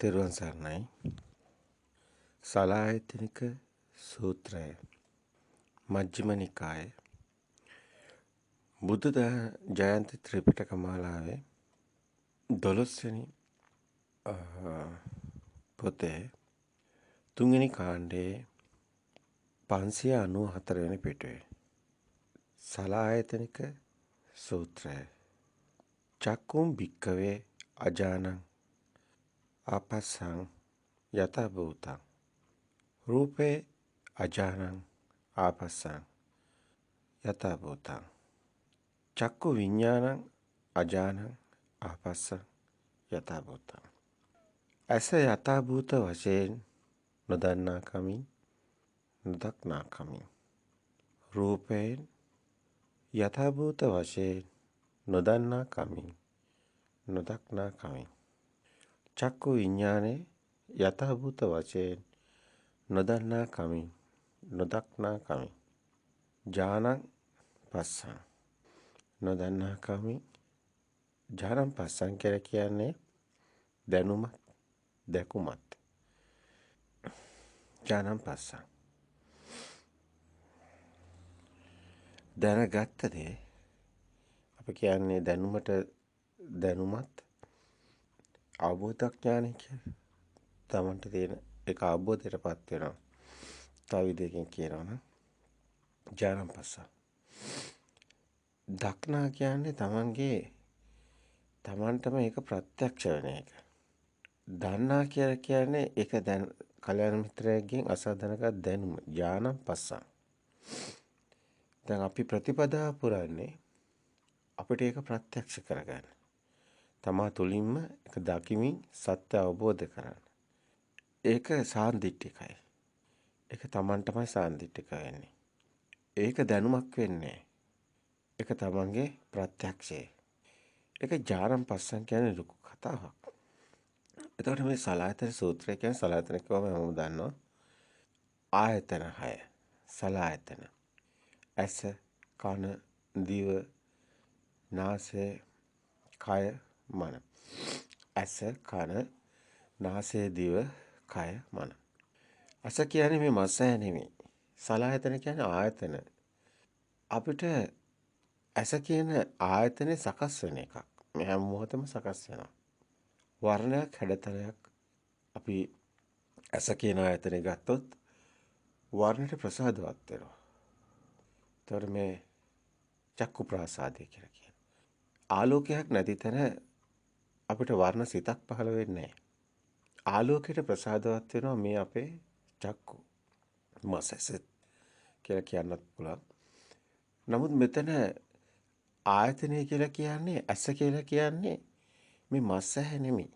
තෙරුවන් සරණයි. සලායතනික සූත්‍රය මජ්ක්‍ධිම නිකාය බුද්ධ ජයන්ති ත්‍රිපිටක මාලාවේ 12 වෙනි පොතේ 3 වෙනි කාණ්ඩයේ 594 වෙනි පිටුවේ සලායතනික සූත්‍රය චක්කුම් භික්කවේ අජානං ආපස්සං යත භූතං රූපේ අජානං ආපස්සං යත භූතං චක්කු විඥානං අජානං ආපස්සං යත භූතං ඇස යත භූත වශයෙන් නොදන්නා කමින් නොදක්නා කමින් රූපයෙන් යත භූත වශයෙන් නොදන්නා කමින් නොදක්නා කමින් චක්කු විඥානේ යත භූත වශයෙන් නොදන්නා කමින් නොදක්නා කමින් ඥානං පස්සං නොදන්නා කමින් ඥානං පස්සං කියලා කියන්නේ දැනුමත් දැකුමත් ඥානං පස්සං දැනගත්ත දේ අපි කියන්නේ දැනුමට දැනුමත් අවබෝධඥානය කියන්නේ තමන්ට තියෙන ඒක අවබෝධයටපත් වෙනවා. තව විදිහකින් කියනවා නම් ඥානං පස්සං දක්නා කියන්නේ තමන්ටම ඒක ප්‍රත්‍යක්ෂ වෙන එක. දන්නා කියලා කියන්නේ ඒක දැන් කල්‍යාණ මිත්‍රයෙක්ගෙන් අසදනක දැනුම ඥානං පස්සං. දැන් අපි ප්‍රතිපදාව පුරන්නේ අපිට ඒක ප්‍රත්‍යක්ෂ කරගන්න. තමා තුලින්ම ඒක දකිමින් සත්‍ය අවබෝධ කරගන්න. ඒක සාන්දිටිකයි. ඒක තමන්ටමයි සාන්දිටික වෙන්නේ. ඒක දැනුමක් වෙන්නේ. ඒක තමන්ගේ ප්‍රත්‍යක්ෂය. ඒක ඥානං පස්සං කියන්නේ ලොකු කතාවක්. එතකොට මේ සලායතන සූත්‍රය කියන්නේ සලායතන කියවම මම දන්නවා. ආයතන 6. සලායතන. ඇස, කන, දිව, නාසය, කය, මන. ඇස, කන, නාසය, දිව, කය, මන. ඇස කියන්නේ මේ මස් ඇහැ නෙමෙයි. සලායතන කියන්නේ ආයතන. අපිට ඇස කියන ආයතනේ සකස් වෙන එකක්. මේ හැම මොහොතම සකස් වෙනවා. වර්ණයක් හැඩතලයක් අපි ඇස කියන ආයතනේ ගත්තොත් වර්ණයට ප්‍රසාදවත් වෙනවා. ඒතර මේ චක්කු ප්‍රාසාදය කියලා කියනවා. ආලෝකයක් නැති තැන අපිට වර්ණ සිතක් පහළ වෙන්නේ නැහැ. ආලෝකයට ප්‍රසාදවත් වෙනවා මේ අපේ චක්කු මසස කියලා කියන්නත් පුළුවන්. නමුත් මෙතන ආයතනය කියලා කියන්නේ ඇස කියලා කියන්නේ මේ මස් ඇහැ නෙමෙයි.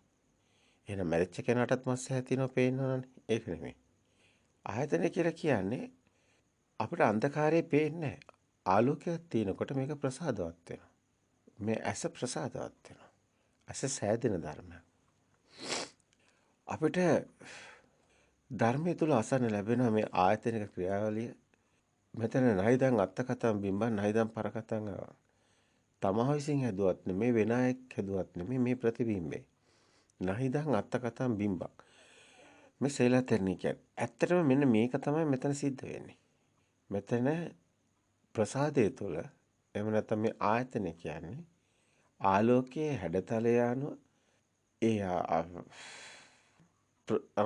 එහෙනම් මැරිච්ච කෙනාටත් මස් ඇහැ තියෙනවා පේනවනේ. ඒක නෙමෙයි. ආයතනය කියලා කියන්නේ අපිට අන්ධකාරයේ පේන්නේ නැහැ. ආලෝකයක් තියෙනකොට මේක ප්‍රසාදවත් වෙනවා. මේ ඇස ප්‍රසාදවත් වෙනවා. ඇස සෑදෙන ධර්මයක්. අපිට ධර්මයේ තුල අසන්න ලැබෙන මේ ආයතනික ක්‍රියාවලිය මෙතන නයිදන් අත්තකතම් බිම්බන් නයිදන් පරකතම් තමා විසින් හැදුවත් නෙමේ වෙන අයෙක් හැදුවත් නෙමේ මේ ප්‍රතිබිම්බේ. නයිදන් අත්තකතම් බිම්බක්. මේ සේලාතරණී කියන්නේ. ඇත්තටම මෙන්න මේක තමයි මෙතන සිද්ධ වෙන්නේ. මෙතන ප්‍රසාදයේ තුල එහෙම නැත්නම් මේ ආයතන කියන්නේ ආලෝකයේ හැඩතලය අනුව ඒ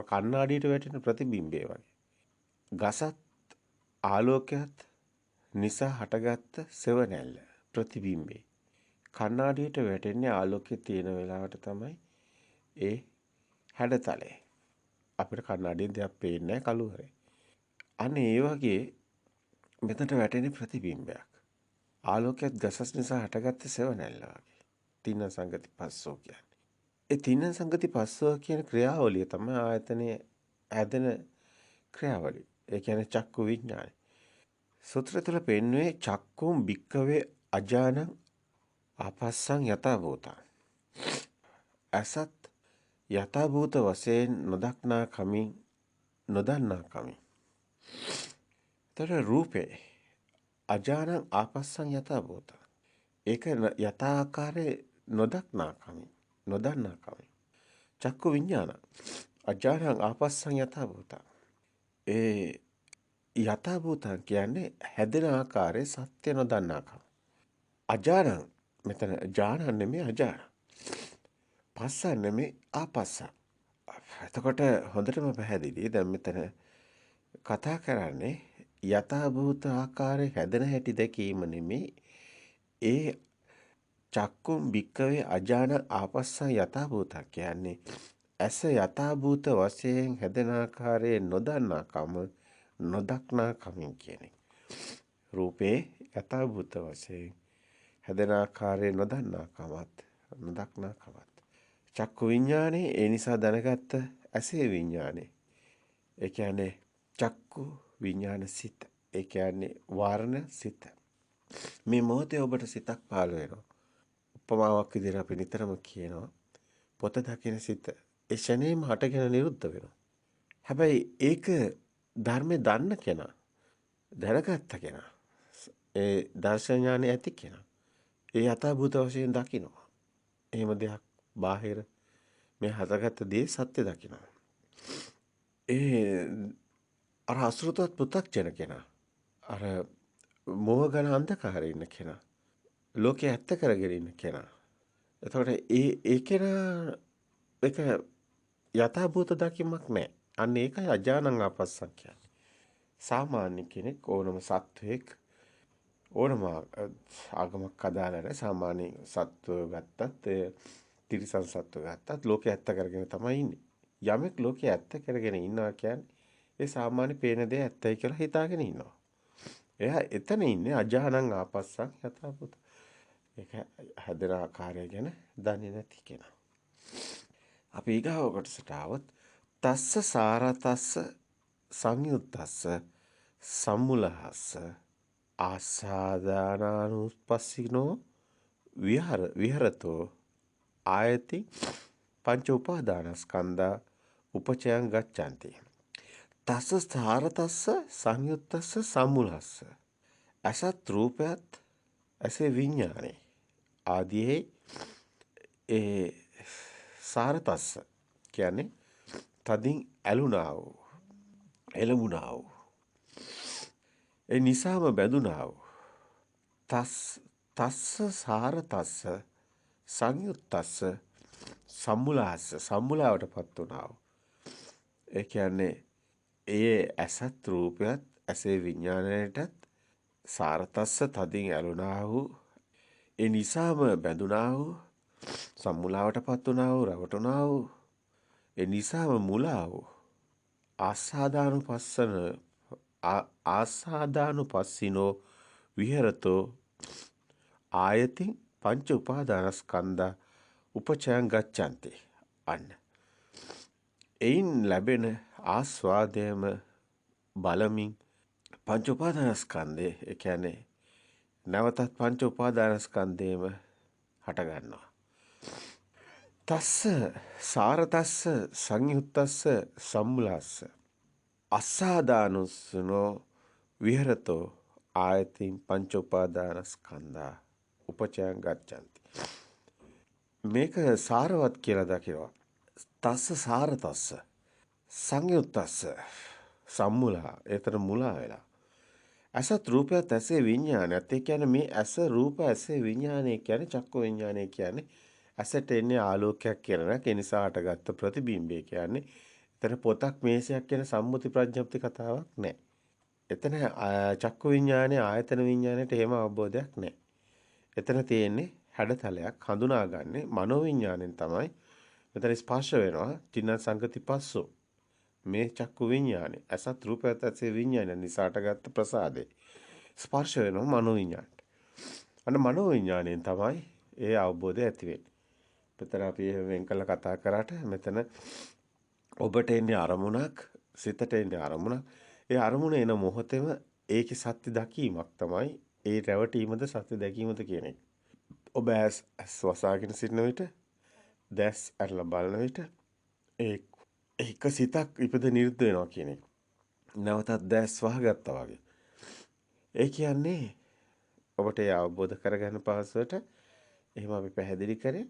කණ්ණාඩියට වැටෙන ප්‍රතිබිම්බය වගේ. ගසත් ආලෝකයත් නිසා හටගත්ත සෙවණැල්ල ප්‍රතිබිම්බේ. කණ්ණාඩියට වැටෙන්නේ ආලෝකයේ තියෙන වෙලාවට තමයි ඒ හැඩතලය. අපිට කණ්ණාඩියෙන් දෙයක් පේන්නේ නැහැ කළුවරේ. අනේ ඒ වගේ මෙතනට වැටෙන ප්‍රතිබිම්බයක්. ආලෝකයත් ගසස් නිසා හටගත්ත සෙවණැල්ල වගේ. තින්න සංගති පස්සෝ කියන්නේ. ඒ තින්න සංගති පස්සෝ කියන ක්‍රියාවලිය තමයි ආයතනයේ ඇදෙන ක්‍රියාවලිය. ඒ කියන්නේ චක්කු විඥානය. සූත්‍රය තුළ පෙන්වුවේ චක්කුම් භික්කවේ අජානං ආපස්සං යත භූතං. අසත් යත භූත වශයෙන් නොදක්නා කමින් නොදන්නා කමින්. තර රූපේ අජානං ආපස්සං යත භූතං. ඒක යථාකාරයේ නොදක්නා කමින් නොදන්නා කමින්. චක්කු විඥාන. අජානං ආපස්සං යථා භූතං. ඒ යථා භූතං කියන්නේ හැදෙන ආකාරයේ සත්‍ය නොදන්නාකම. අජානං මෙතන ජානං නෙමෙයි අජාන. පස්සං නෙමෙයි ආපස්සං. එතකොට හොඳටම පැහැදිලි. දැන් මෙතන කතා කරන්නේ යථා භූත ආකාරයේ හැදෙන හැටි දැකීම නෙමෙයි. ඒ චක්කුම් භික්කවේ අජාන ආපස්සං යථා භූතං කියන්නේ ඇස යථා භූත වශයෙන් හැදෙන ආකාරයේ නොදන්නාකම නොදක්නා කමින් කියන්නේ. රූපේ යථා භූත වශයෙන් හැදෙන ආකාරයේ නොදන්නාකමත් නොදක්නාකමත්. චක්කු විඥානේ ඒ නිසා දැනගත්ත ඇසේ විඥානේ. ඒ කියන්නේ චක්කු විඥාන සිත. ඒ කියන්නේ වර්ණ සිත. මේ මොහොතේ ඔබට සිතක් පහළ වෙනවා. උපමාවක් විදිහට අපි නිතරම කියනවා පොත දකින සිත. ඒ ෂණේම හටගෙන නිරුද්ධ වෙනවා. හැබැයි ඒක ධර්මයේ දන්න කෙනා දැනගත්ත කෙනා ඒ දර්ශන ඥානෙ ඇති කෙනා ඒ යථාභූත වශයෙන් දකිනවා. එහෙම දෙයක් බාහිර මේ හටගත්ත දේ සත්‍ය දකිනවා. ඒ අර අසෘතවත් පු탁ජන කෙනා අර මෝහගන අන්ධකාරයේ ඉන්න කෙනා ලෝකේ ඇත්ත කරගෙන ඉන්න කෙනා. එතකොට ඒ කෙනා ඒක යථාභූත දකිමක් නැහැ. අන්න ඒකයි අජානං ආපස්සක් කියන්නේ. සාමාන්‍ය කෙනෙක් ඕනම සත්වයක් ඕනම ආගමක් අදාළ නැහැ. සාමාන්‍ය සත්ව ගත්තත් තිරිසන් සත්ව ගත්තත් ලෝකේ ඇත්ත කරගෙන තමයි ඉන්නේ. යමෙක් ලෝකේ ඇත්ත කරගෙන ඉන්නවා කියන්නේ ඒ සාමාන්‍ය පේන දේ ඇත්තයි කියලා හිතාගෙන ඉන්නවා. එයා එතන ඉන්නේ අජානං ආපස්සක් යථාභූත. ඒක හැදෙන ආකාරය ගැන දන්නේ නැති කෙනා. අපි ඊගාව කොටසට આવොත් තස්ස සාරතස්ස සංයුත්තස්ස සම්මුලහස්ස ආසාදානානුපස්සිනෝ විහරතෝ ආයති පංච උපාදානස්කන්ධා උපචයං ගච්ඡanti. තස්ස සාරතස්ස සංයුත්තස්ස සම්මුලහස්ස අසත් රූපයත් ඇසේ විඥානේ ආදී ඒ සාරතස්ස කියන්නේ තදින් ඇලුනා වූ එළඹුණා වූ ඒ නිසාම බැඳුනා වූ තස්ස සාරතස්ස සංයුත්තස්ස සම්මුලහස්ස සම්මුලාවටපත් වුණා වූ ඒ කියන්නේ ඒ ඇසත් රූපයත් ඇසේ විඥාණයටත් සාරතස්ස තදින් ඇලුනා වූ ඒ නිසාම බැඳුනා වූ සම්මුලාවටපත් වුණා වූ රවටුණා වූ ඒ නිසාම මුලා වූ ආසාදානුපස්සිනෝ විහෙරතෝ ආයති පංච උපාදානස්කන්ධා උපචයං ගච්ඡanti. අන්න එයින් ලැබෙන ආස්වාදයම බලමින් පංච උපාදානස්කන්ධේ ඒ කියන්නේ නැවතත් පංච උපාදානස්කන්ධේම හට ගන්නවා. තස්ස සාරතස්ස සංයුත්තස්ස සම්මුලස්ස අස්සාදානුස්සනෝ විහෙරතෝ ආයතින් පංච උපාදානස්කන්ධා උපචයං ගච්ඡanti. මේක සාරවත් කියලා දකිනවා. තස්ස සාරතස්ස සංයුත්තස්ස සම්මුලා ඒතර මුලා වෙලා අසත් රූපයත් ඇසේ විඥානයත් ඒ කියන්නේ මේ ඇස රූප ඇසේ විඥානය කියන්නේ චක්කු විඥානය කියන්නේ ඇසට එන්නේ ආලෝකයක් කියලා නේද? ඒ නිසා හටගත්ත ප්‍රතිබිම්බය කියන්නේ එතන පොතක් මේසයක් කියන සම්මුති ප්‍රඥප්ති කතාවක් නැහැ. එතන චක්කු විඥානයේ ආයතන විඥානයට එහෙම අවබෝධයක් නැහැ. එතන තියෙන්නේ හැඩතලයක් හඳුනාගන්නේ මනෝ විඥාණයෙන් තමයි. මෙතන ස්පර්ශ වෙනවා චින්න සංගති පස්සෝ. මේ චක්කු විඥානේ අසත් රූපයත් ඇසේ විඥාන නිසා හටගත්ත ප්‍රසාදේ ස්පර්ශ වෙනවා මනෝ විඥාණයට. අන්න මනෝ විඥාණයෙන් තමයි ඒ අවබෝධය ඇති වෙන්නේ. මෙතන අපි වෙන් කළ කතා කරාට මෙතන ඔබට එන්නේ අරමුණක් සිතට එන්නේ අරමුණක්. ඒ අරමුණ එන මොහොතේම ඒකේ සත්‍ය දකීමක් තමයි ඒ රැවටීමද සත්‍ය දැකීමද කියන එක. ඔබ ඇස් වසාගෙන සිටින විට දැස් අරලා බලන විට ඒක සිතක් ඉපද නිරුද්ධ වෙනවා කියන එක. නැවතත් දැස් වහගත්තා වගේ. ඒ කියන්නේ ඔබට ඒ අවබෝධ කරගන්න පාසලට එහෙම අපි පැහැදිලි කරේ.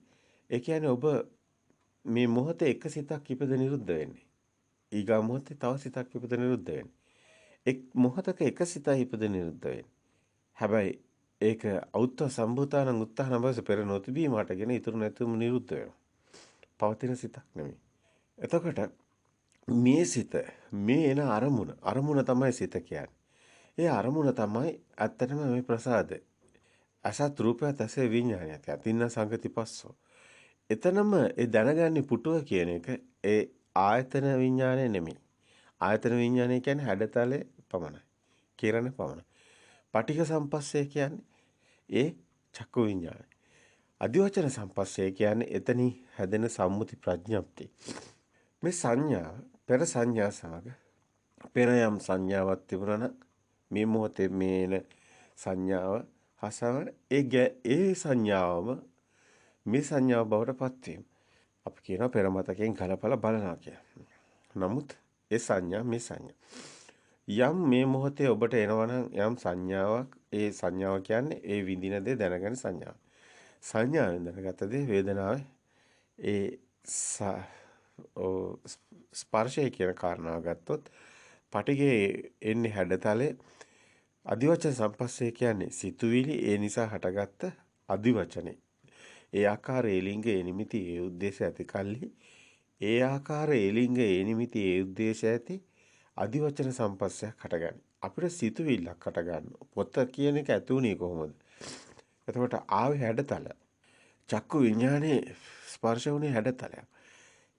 ඒ කියන්නේ ඔබ මේ මොහොතේ එක සිතක් ඉපද නිරුද්ධ වෙන්නේ. ඊගා මොහොතේ තව සිතක් ඉපද නිරුද්ධ වෙන්නේ. එක් මොහොතක එක සිතයි ඉපද නිරුද්ධ වෙන්නේ. හැබැයි ඒක අවුත්ත සම්භූතානං උත්තාන බස පෙර නොතිබීමටගෙන ඉතුරු නැතුවම නිරුද්ධ වෙනවා. පවතින සිතක් නෙමෙයි. එතකොට මේ සිත මේ එන අරමුණ තමයි සිත කියන්නේ. ඒ අරමුණ තමයි ඇත්තටම මේ ප්‍රසාදය. අසත් රූපයත් ඇසේ විඥානයත් යතින්න සංගති පස්සෝ. එතනම ඒ දැනගන්නේ පුටුව කියන එක ඒ ආයතන විඥානය නෙමෙයි. ආයතන විඥානය කියන්නේ හැඩතලේ පමණයි. කිරණ පමණයි. පටිඝ සම්පස්සේ කියන්නේ ඒ චක්කු විඥානය. අදිවචන සම්පස්සේ කියන්නේ එතනින් හැදෙන සම්මුති ප්‍රඥප්තිය. මේ සංඥාව පෙර සංඥා සමග පෙර යම් සංඥාවක් තිබුණා මේ මොහොතේ මේන සංඥාව හසවන ඒ සංඥාවම මේ සංඥාව බවට පත් වීම. අපි කියනවා පෙර මතකයෙන් කලපලා බලනවා කියලා. නමුත් ඒ සංඥා මේ සංඥා යම් මේ මොහොතේ ඔබට එනවනම් යම් සංඥාවක් ඒ සංඥාව කියන්නේ ඒ විඳින දේ දැනගෙන සංඥාව. සංඥාවෙන් දැනගත දේ වේදනාවේ ඒ ස්පර්ශය කියන කාරණාව ගත්තොත් පටිගේ එන්නේ හැඩතලේ අදිවචන සම්පස්සේ කියන්නේ සිතුවිලි ඒ නිසා හටගත්ත අදිවචනේ. ඒ ආකාරයේ ලිංග ඒ නිමිති ඒ ಉದ್ದೇಶ ඇති කල්හි ඒ ආකාරයේ ලිංග ඒ නිමිති ඒ ಉದ್ದೇಶ ඇති අදිවචන සම්පස්සයක් හටගන්නේ. අපිට සිතුවිල්ලක් හටගන්න. පොත කියන එක ඇති උනේ කොහොමද? එතකොට ආවේ හැඩතල. චක්කු විඥානේ ස්පර්ශ වුණේ හැඩතලයක්.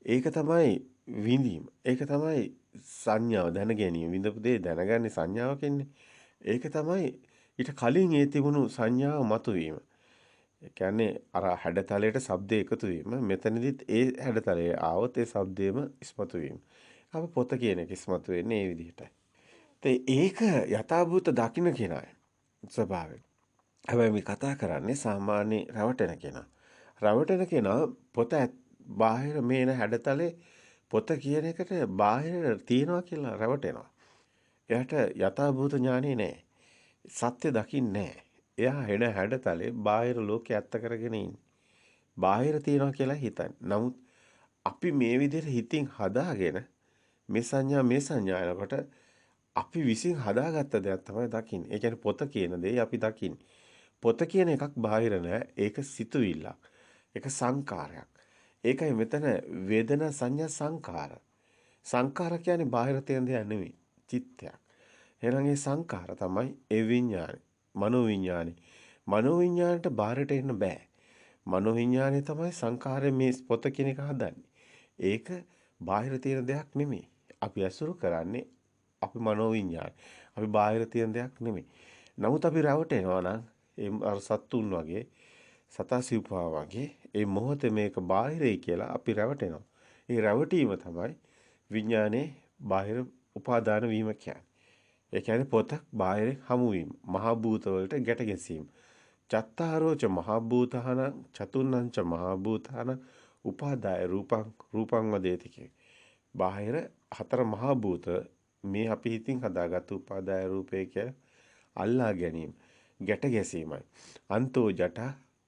ඒක තමයි විඳීම. ඒක තමයි සංඥාව දැන ගැනීම. විඳපු දේ දැනගන්නේ සංඥාවකින්නේ. ඒක තමයි ඊට කලින් ඒ තිබුණු සංඥාව මතුවීම. ඒ කියන්නේ අර හැඩතලයට ශබ්ද එකතු වීම. මෙතනදිත් ඒ හැඩතලයේ ආවොත් ඒ ශබ්දේම ඉස්මතු වීම. අපි පොත කියන එක ඉස්මතු වෙන්නේ ඒ විදිහටයි. ඒක යථාභූත දකින්න කෙනායි ස්වභාවය. හැබැයි මේ කතා කරන්නේ සාමාන්‍ය රවටන කෙනා. රවටන කෙනා පොත බාහිර මේන හැඩතලේ පොත කියන එකට බාහිර තියනවා කියලා රැවටෙනවා. එයාට යථාභූත ඥානෙ නැහැ. සත්‍ය දකින්නේ නැහැ. එයා හෙන හැඩතලේ බාහිර ලෝකේ ඇත්ත කරගෙන ඉන්නේ. බාහිර තියනවා කියලා හිතන්නේ. නමුත් අපි මේ විදිහට හිතින් හදාගෙන මේ සංඥා එනකොට අපි විසින් හදාගත්ත දෙයක් තමයි දකින්නේ. ඒ කියන්නේ පොත කියන දේ අපි දකින්නේ. පොත කියන එකක් බාහිර නෑ. ඒක සිතුවිල්ලක්. ඒක සංකාරයක්. ඒකයි මෙතන වේදනා සංඥා සංකාර. සංකාර කියන්නේ බාහිර තියෙන දෙයක් නෙවෙයි. චිත්තයක්. එහෙනම් ඒ සංකාර තමයි ඒ විඥානේ. මනෝ විඥානේ. මනෝ විඥානට බාහිරට එන්න බෑ. මනෝ විඥානේ තමයි සංකාරයේ මේ පොත කියන එක හදන්නේ. ඒක බාහිර තියෙන දෙයක් නෙමෙයි. අපි අසුරු කරන්නේ අපි මනෝ විඥාන. අපි බාහිර තියෙන දෙයක් නෙමෙයි. නමුත් අපි රැවටෙනවා නම් ඒ අර සත්තුන් වගේ සතා සිව්පා වගේ ඒ මොහොතේ මේක බාහිරයි කියලා අපි රැවටෙනවා. ඒ රැවටීම තමයි විඥානේ බාහිර උපාදාන වීම කියන්නේ. ඒ කියන්නේ පොතක් බාහිර හමු වීම. මහ භූත වලට ගැට ගැසීම. චත්තාරෝච මහ භූතහන චතුන්නංච මහ භූතහන උපාදාය රූපං වදේති කිය. බාහිර හතර මහ භූත මේ අපි හිතින් හදාගත්තු උපාදාය රූපය කිය අල්ලා ගැනීම. ගැට ගැසීමයි. අන්තෝ ජට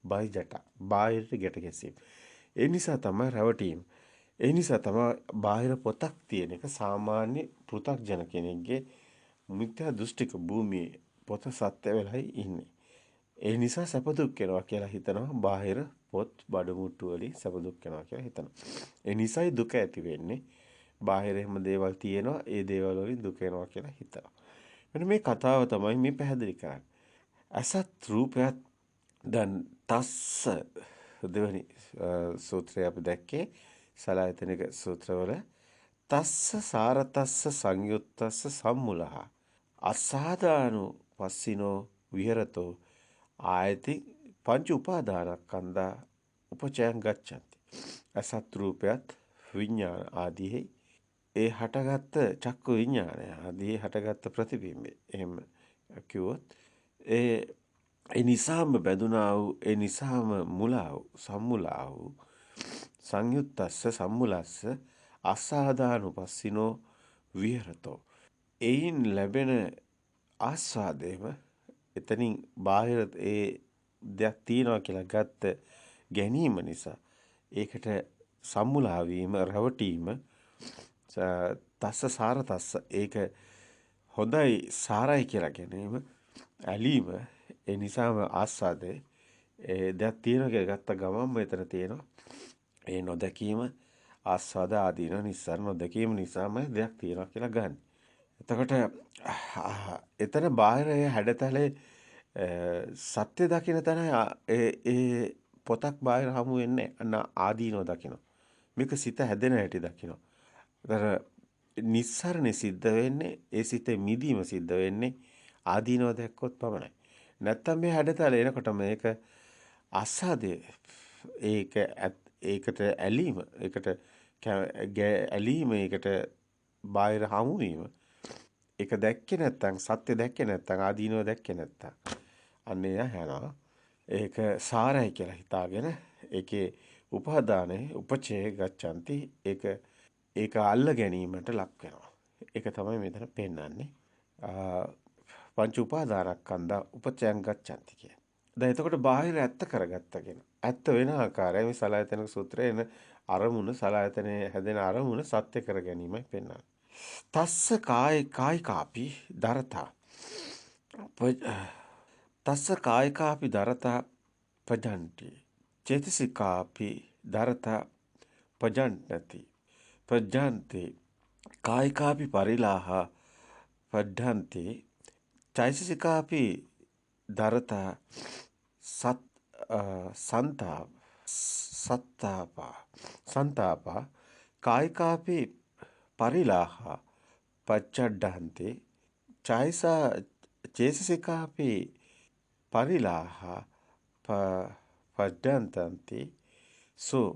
බයි ජට බාහිරට ගැට ගැසීම. ඒ නිසා තමයි රැවටීම. ඒ නිසා තමයි බාහිර පොතක් තියෙන එක සාමාන්‍ය පෘථග්ජන කෙනෙක්ගේ මිත්‍යා දෘෂ්ටික භූමියේ පොත සත්‍ය වෙලයි ඉන්නේ. ඒ නිසා සැප දුක් වෙනවා කියලා හිතනවා බාහිර පොත් බඩමුට්ටු වලින් සැප දුක් වෙනවා කියලා හිතනවා. ඒ නිසයි දුක ඇති වෙන්නේ. බාහිර එහෙම දේවල් තියෙනවා ඒ දේවල් වලින් දුක වෙනවා කියලා හිතනවා. මෙන්න මේ කතාව තමයි මේ පැහැදිලි කරන්නේ. අසත් රූපයත් දැන් තස්ස දෙවනි සූත්‍රය අපි දැක්කේ සලායතනික සූත්‍රවල තස්ස සාරතස්ස සංයුත්තස්ස සම්මුලහ අසාදානු පස්සිනෝ විහෙරතෝ ආයති පංච උපාදානස්කන්ධා උපචයන් ගච්ඡanti. අසත් රූපයත් විඥාන ආදී ඒ හටගත්ත චක්කු විඥානය ආදී හටගත්ත ප්‍රතිබිම්බේ එහෙම කිව්වොත් ඒ නිසාම බැඳුනා වූ ඒ නිසාම මුලා වූ සම්මුලා වූ සංයුත්තස්ස සම්මුලස්ස අසාදානුපස්සිනෝ විහෙරතෝ එයින් ලැබෙන ආස්වාදයම එතනින් බාහිර ඒ දෙයක් තියනවා කියලා ගත්ත ගැනීම නිසා ඒකට සම්මුලා වීම, රැවටීම, තස්ස සාර තස්ස ඒක හොඳයි සාරයි කියලා ගැනීම, ඇලීම, ඒ නිසාම ආස්වාදේ ඒ දෙයක් තියෙනවා කියලා ගත්ත ගමන්ම එතන තියෙනවා ඒ නොදැකීම ආස්වාද ආදීන නිසා නොදැකීම නිසාම දෙයක් තියෙනවා කියලා ගන්න. එතකොට එතන බාහිර හැඩතලේ සත්‍ය දකින්න තැන ඒ පොතක් බාහිර හමු වෙන්නේ ආදීනෝ දකින්න. මේක සිත හැදෙන හැටි දකින්න. අර නිස්සරණේ සිද්ධ වෙන්නේ ඒ සිතේ මිදීම සිද්ධ වෙන්නේ ආදීනෝ දැක්කොත් පමණයි. නැත්තම් මේ හැඩතල එනකොට මේක ආස්වාදයේ ඒකට ඇලීම ඒකට ඇලීම ඒකට බාහිර හමු වීම ඒක දැක්කේ නැත්තම් සත්‍ය දැක්කේ නැත්තම් ආදීනව දැක්කේ නැත්තම් අන්නේ යනවා ඒක සාරයි කියලා හිතාගෙන ඒකේ උපාදානේ උපචේ ගච්ඡanti ඒක අල්ල ගැනීමට ලක් වෙනවා ඒක තමයි මෙතන පෙන්වන්නේ පංච උපාදානස්කන්ධ උපචයන් ගච්ඡanti කිය. දැන් එතකොට බාහිර ඇත්ත කරගත්තගෙන ඇත්ත වෙන ආකාරය මේ සලායතන සූත්‍රයේ එන අරමුණ සලායතනයේ හැදෙන අරමුණ සත්‍ය කර ගැනීමයි පෙන්වන්නේ. තස්ස කායිකාපි දරතා තස්ස කායිකාපි දරතා පජන්ති චේතසිකාපි දරතා පජන්ති පජන්ති කායිකාපි පරිලාහ පජන්ති චෛතසිකාපි දරතා සත්තාපා කායිකාපි පරිලාහ පච්චඩ්ඩන්ති චේතසිකාපි පරිලාහ පඩ්ඩන්තන්ති සෝ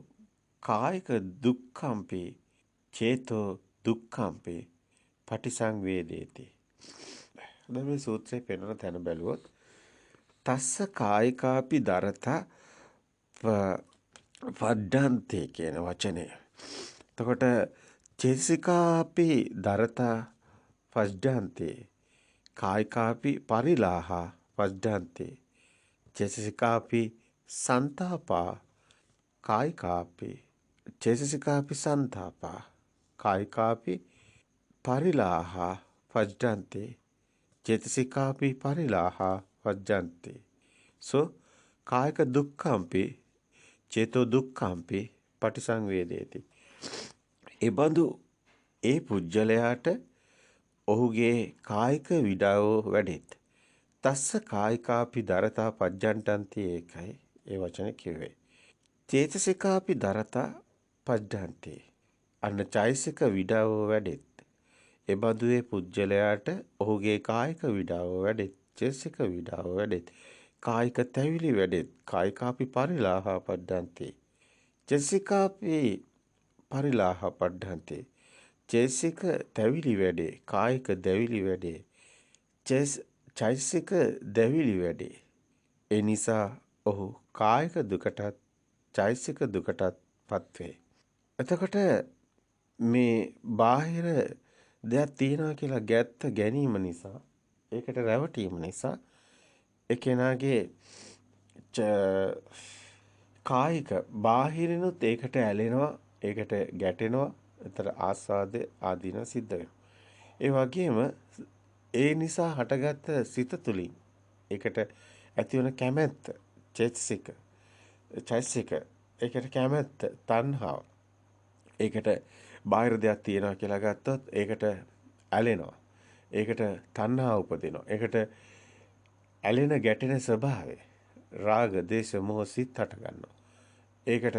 කායික දුක්ඛම්පි චේතෝ දුක්ඛම්පි පටිසංවේදේති. දැන් මේ සූත්‍රයේ පෙන්වන තැන බැලුවොත් තස්ස කායිකාපි දරතා වඩ්ඩන්තේ කියන වචනේ. එතකොට චේතසිකාපි දරතා වඩ්ඩන්තේ කායිකාපි පරිලාහ වඩ්ඩන්තේ චේතසිකාපි සන්තාපා කායිකාපි චේතසිකාපි සන්තාපා කායිකාපි පරිලාහ වඩ්ඩන්තේ චේතසිකාපි පරිලාහ වජ්ජන්ති සෝ කායික දුක්ඛම්පි චේතෝ දුක්ඛම්පි පටිසංවේදේති. ඒ බඳු ඒ පුජ්‍යලයාට ඔහුගේ කායික විඩාව වැඩෙත්. තස්ස කායිකාපි දරතා පජ්ජන්ටන්ති ඒකයි ඒ වචනේ කිව්වේ. චේතසිකාපි දරතා පජ්ජන්ති අන්න චෛසික විඩාව වැඩෙත්. ඒ බඳු ඒ පුජ්‍යලයාට ඔහුගේ කායික විඩාව වැඩෙත්. චේතසික විඩාව වැඩෙත්. කායික තැවිලි වැඩෙත්. කායිකාපි පරිලාහ පඩ්ඩන්ති. චේතසිකාපි පරිලාහ පඩ්ඩන්ති. චේතසික තැවිලි වැඩේ. කායික දැවිලි වැඩේ. චෛතසික දැවිලි වැඩේ. ඒ නිසා ඔහු කායික දුකටත් චෛතසික දුකටත් පත් වේ. එතකොට මේ බාහිර දෙයක් තියනවා කියලා ගැනීම නිසා ඒකට රැවටීම නිසා ඒ කෙනාගේ කායික බාහිරිනුත් ඒකට ඇලෙනවා ඒකට ගැටෙනවා ඒතර ආස්වාද ආදීන සිද්ධ වෙනවා. ඒ වගේම ඒ නිසා හටගත්ත සිත තුලින් ඒකට ඇතිවන කැමැත්ත චෛතසික ඒකට කැමැත්ත තණ්හාව ඒකට බාහිර දෙයක් තියනවා කියලා ගත්තොත් ඒකට ඇලෙනවා. ඒකට තණ්හා උපදිනවා. ඒකට ඇලෙන ගැටෙන ස්වභාවය රාග, දේශ, මොහ සිත් හට ගන්නවා. ඒකට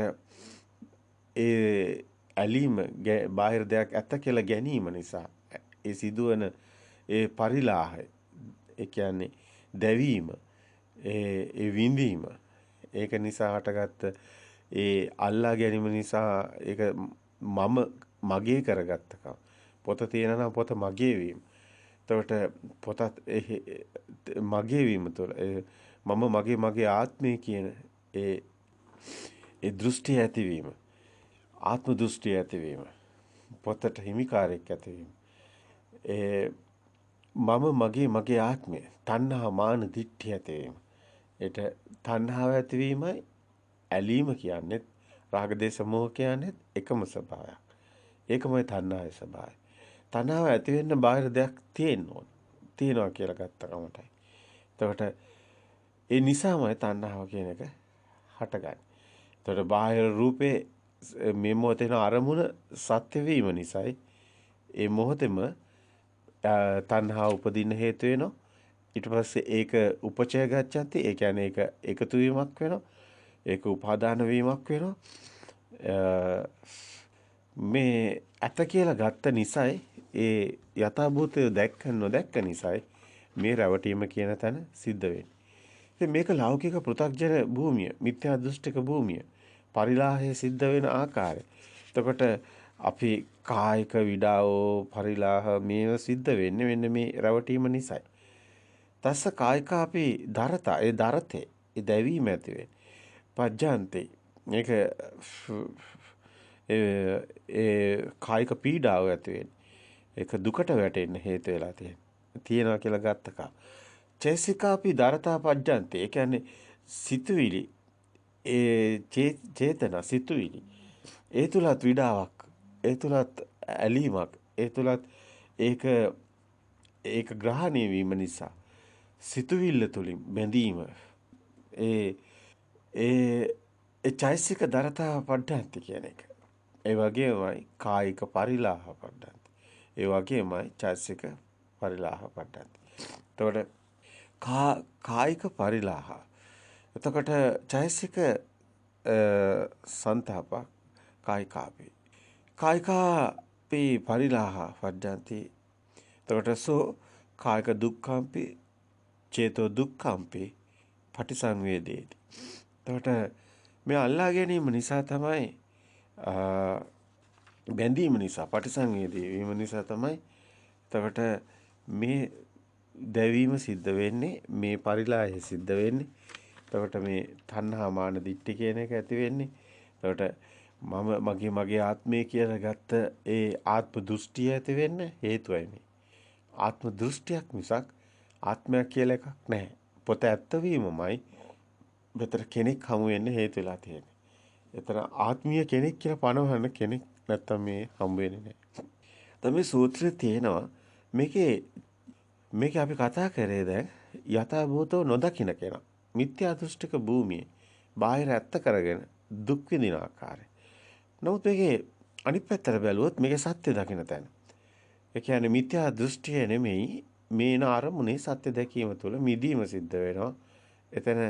ඒ ඇලීම බාහිර දෙයක් ඇත්ත කියලා ගැනීම නිසා ඒ සිදුවන ඒ පරිලාහය ඒ කියන්නේ දැවීම ඒ විඳීම ඒක නිසා හටගත්ත ඒ අල්ලා ගැනීම නිසා ඒක මම මගේ කරගත්තකම පොත තියෙනවා පොත මගේ වීම. එතකොට පොතත් මගේ වීම තුළ මම මගේ ආත්මය කියන ඒ දෘෂ්ටි ඇතිවීම ආත්ම දෘෂ්ටි ඇතිවීම පොතට හිමිකාරයක් ඇතිවීම මම මගේ ආත්මය තණ්හා මාන දිට්ඨිය ඇතිවීම ඒට තණ්හාව ඇතිවීමයි ඇලීම කියන්නේ රාග දේශ මොහ කියන්නේ එකම ස්වභාවයක්. ඒකමයි තණ්හාවේ ස්වභාවය. තණ්හාව ඇති වෙන්න බාහිර දෙයක් තියෙන්න ඕන. තියනවා කියලා ගත්ත කමටයි. එතකොට ඒ නිසාමයි තණ්හාව කියන එක හටගන්නේ. එතකොට බාහිර රූපේ මේ මොහොතේන අරමුණ සත්‍ය වීම නිසායි ඒ මොහොතේම තණ්හාව උපදින්න හේතු වෙනවා. ඊට පස්සේ ඒක උපචය ගච්ඡanti. ඒ කියන්නේ ඒක එකතු වීමක් වෙනවා. ඒක උපාදාන වීමක් වෙනවා. මේ ඇත කියලා ගත්ත නිසායි ඒ යථාභූතය දැක්ක නොදැක්ක නිසායි මේ රැවටීම කියන තැන සිද්ධ වෙන්නේ. ඉතින් මේක ලෞකික පෘථග්ජන භූමිය, මිත්‍යා දෘෂ්ටික භූමිය. පරිලාහය සිද්ධ වෙන ආකාරය. එතකොට අපි කායික විඩාවෝ පරිලාහ මේව සිද්ධ වෙන්නේ මෙන්න මේ රැවටීම නිසායි. තස්ස කායිකාපි දරත ඒ දරතේ ඒ දැවීම ඇති වෙන්නේ. පජ්ජාන්තේ මේක ඒ කායික පීඩාව ඇති වෙන්නේ. ඒක දුකට වැටෙන්න හේතු වෙලා තියෙනවා කියලා ගත්තකා. චේසිකාපි දරතා පජ්ජාන්තේ ඒ කියන්නේ සිතුවිලි ඒ චේතන සිතුවිලි ඒ තුලත් විඩාවක් ඒ තුලත් ඇලීමක් ඒ තුලත් ඒක ග්‍රහණය වීම නිසා සිතුවිල්ල තුලින් බැඳීම ඒ චෛසික දරතා පඩ්ඩන්ති කියන එක. ඒ වගේමයි කායික පරිලාහ පඩ්ඩන්ති. ඒ වගේමයි චෛසික පරිලාහ පඩ්ඩන්ති. එතකොට කායික පරිලාහ. එතකොට චෛසික සන්තාප කායිකාපි. කායිකාපි පරිලාහ පඩ්ඩන්ති. එතකොට සෝ කායික දුක්ඛම්පි චේතෝ දුක්ඛම්පි පටිසංවේදේති. එතකොට මේ අල්ලා ගැනීම නිසා තමයි බැඳීම නිසා පටිසංවේදී වීම නිසා තමයි එතකොට මේ දැවීම සිද්ධ වෙන්නේ මේ පරිලාහය සිද්ධ වෙන්නේ. එතකොට මේ තණ්හා මාන දිට්ඨි කියන එක ඇති වෙන්නේ. එතකොට මගේ ආත්මය කියලා ගත්ත ඒ ආත්ම දෘෂ්ටිය ඇති වෙන්න හේතුවයි මේ. ආත්ම දෘෂ්ටියක් මිසක් ආත්මයක් කියලා එකක් නැහැ. පොත ඇත්ත වීමමයි මෙතන කෙනෙක් හමු වෙන්න හේතු වෙලා තියෙන්නේ. එතන ආත්මීය කෙනෙක් කියලා පනවන්න කෙනෙක් නැත්තම් මේ හම්බ වෙන්නේ නැහැ. තමයි සූත්‍රයේ තියෙනවා මේකේ අපි කතා කරේ දැන් යථාභූතව නොදකින්න කෙනා. මිත්‍යා දෘෂ්ටික භූමියේ බාහිර ඇත්ත කරගෙන දුක් විඳින ආකාරය. නමුත් මේකේ අනිත් පැත්තට බැලුවොත් මේකේ සත්‍ය දකින්න තැන. ඒ කියන්නේ මිත්‍යා දෘෂ්ටිය නෙමෙයි මේන අරමුණේ සත්‍ය දැකීම තුළ මිදීම සිද්ධ වෙනවා. එතන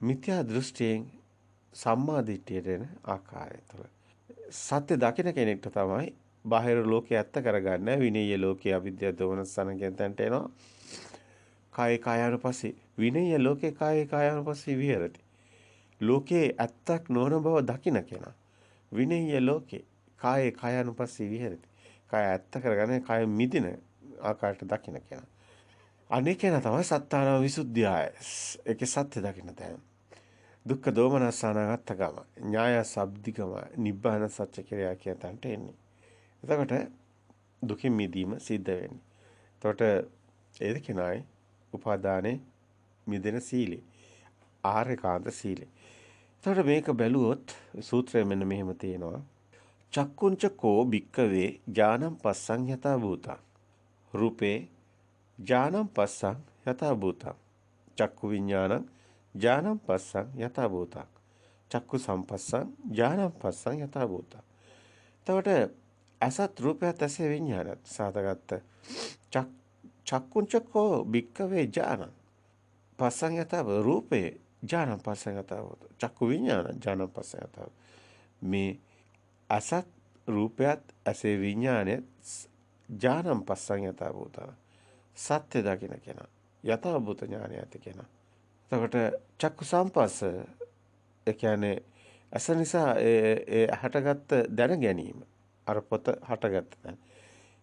මිත්‍යා දෘෂ්ටියෙන් සම්මා දිට්ඨියට එන ආකාරය තුළ සත්‍ය දකින කෙනෙක්ට තමයි බාහිර ලෝකයේ ඇත්ත කරගන්න විනීය ලෝකයේ අවිද්‍යාව දෝමනසන කියන තැනට එනවා. කාය කායानुපස්සී විනීය ලෝකේ කාය කායानुපස්සී විහෙරති. ලෝකේ ඇත්තක් නොවන බව දකින කෙනා විනීය ලෝකේ කාය කායानुපස්සී විහෙරති. කාය ඇත්ත කරගන්න කාය මිදින ආකාරයට දකින්න කෙනා. අනේ කෙනා තමයි සත්තාන විසුද්ධියයි. ඒකේ සත්‍ය දකින්න තැන. දුක්ඛ දෝමනස්සානගත ගම. ඥාය සබ්දිගම නිබ්බාන සත්‍ය කිරියා කියන තැනට එන්නේ. එතකොට දුකින් මිදීම සිද්ධ වෙන්නේ. එතකොට ඒ කෙනායි උපාදානේ මිදෙන සීලේ. ආර්යකාන්ත සීලේ. එතකොට මේක බැලුවොත් සූත්‍රය මෙන්න මෙහෙම තියෙනවා. චක්කුංච කෝ භික්කවේ ඥානං පස්සං යතා භූතං රූපේ ඥානං පස්සං යතා භූතං චක්කු විඥානං ඥානං පස්සං යතා භූතං චක්කු සම්පස්සං ඥානං පස්සං යතා භූතං. එතකොට අසත් රූපයත් ඇසේ විඥානත් සාතගත්ත චක්කුංච කෝ භික්කවේ ඥානං පස්සං යතා රූපේ ඥානං පස්සං යතා භූතං චක්කු විඥානං ඥානං පස්සං යතා මේ අසත් රූපයත් ඇසේ විඥානයත් ඥානං පස්සං යතා භූතං සත්‍ය දකින්න කෙනා යතා භූත ඥානය ඇති කෙනා. එතකොට චක්කු සම්පස්ස ඒ කියන්නේ අස නිසා ඒ හටගත්ත දැන ගැනීම අර පොත හටගත්ත දැන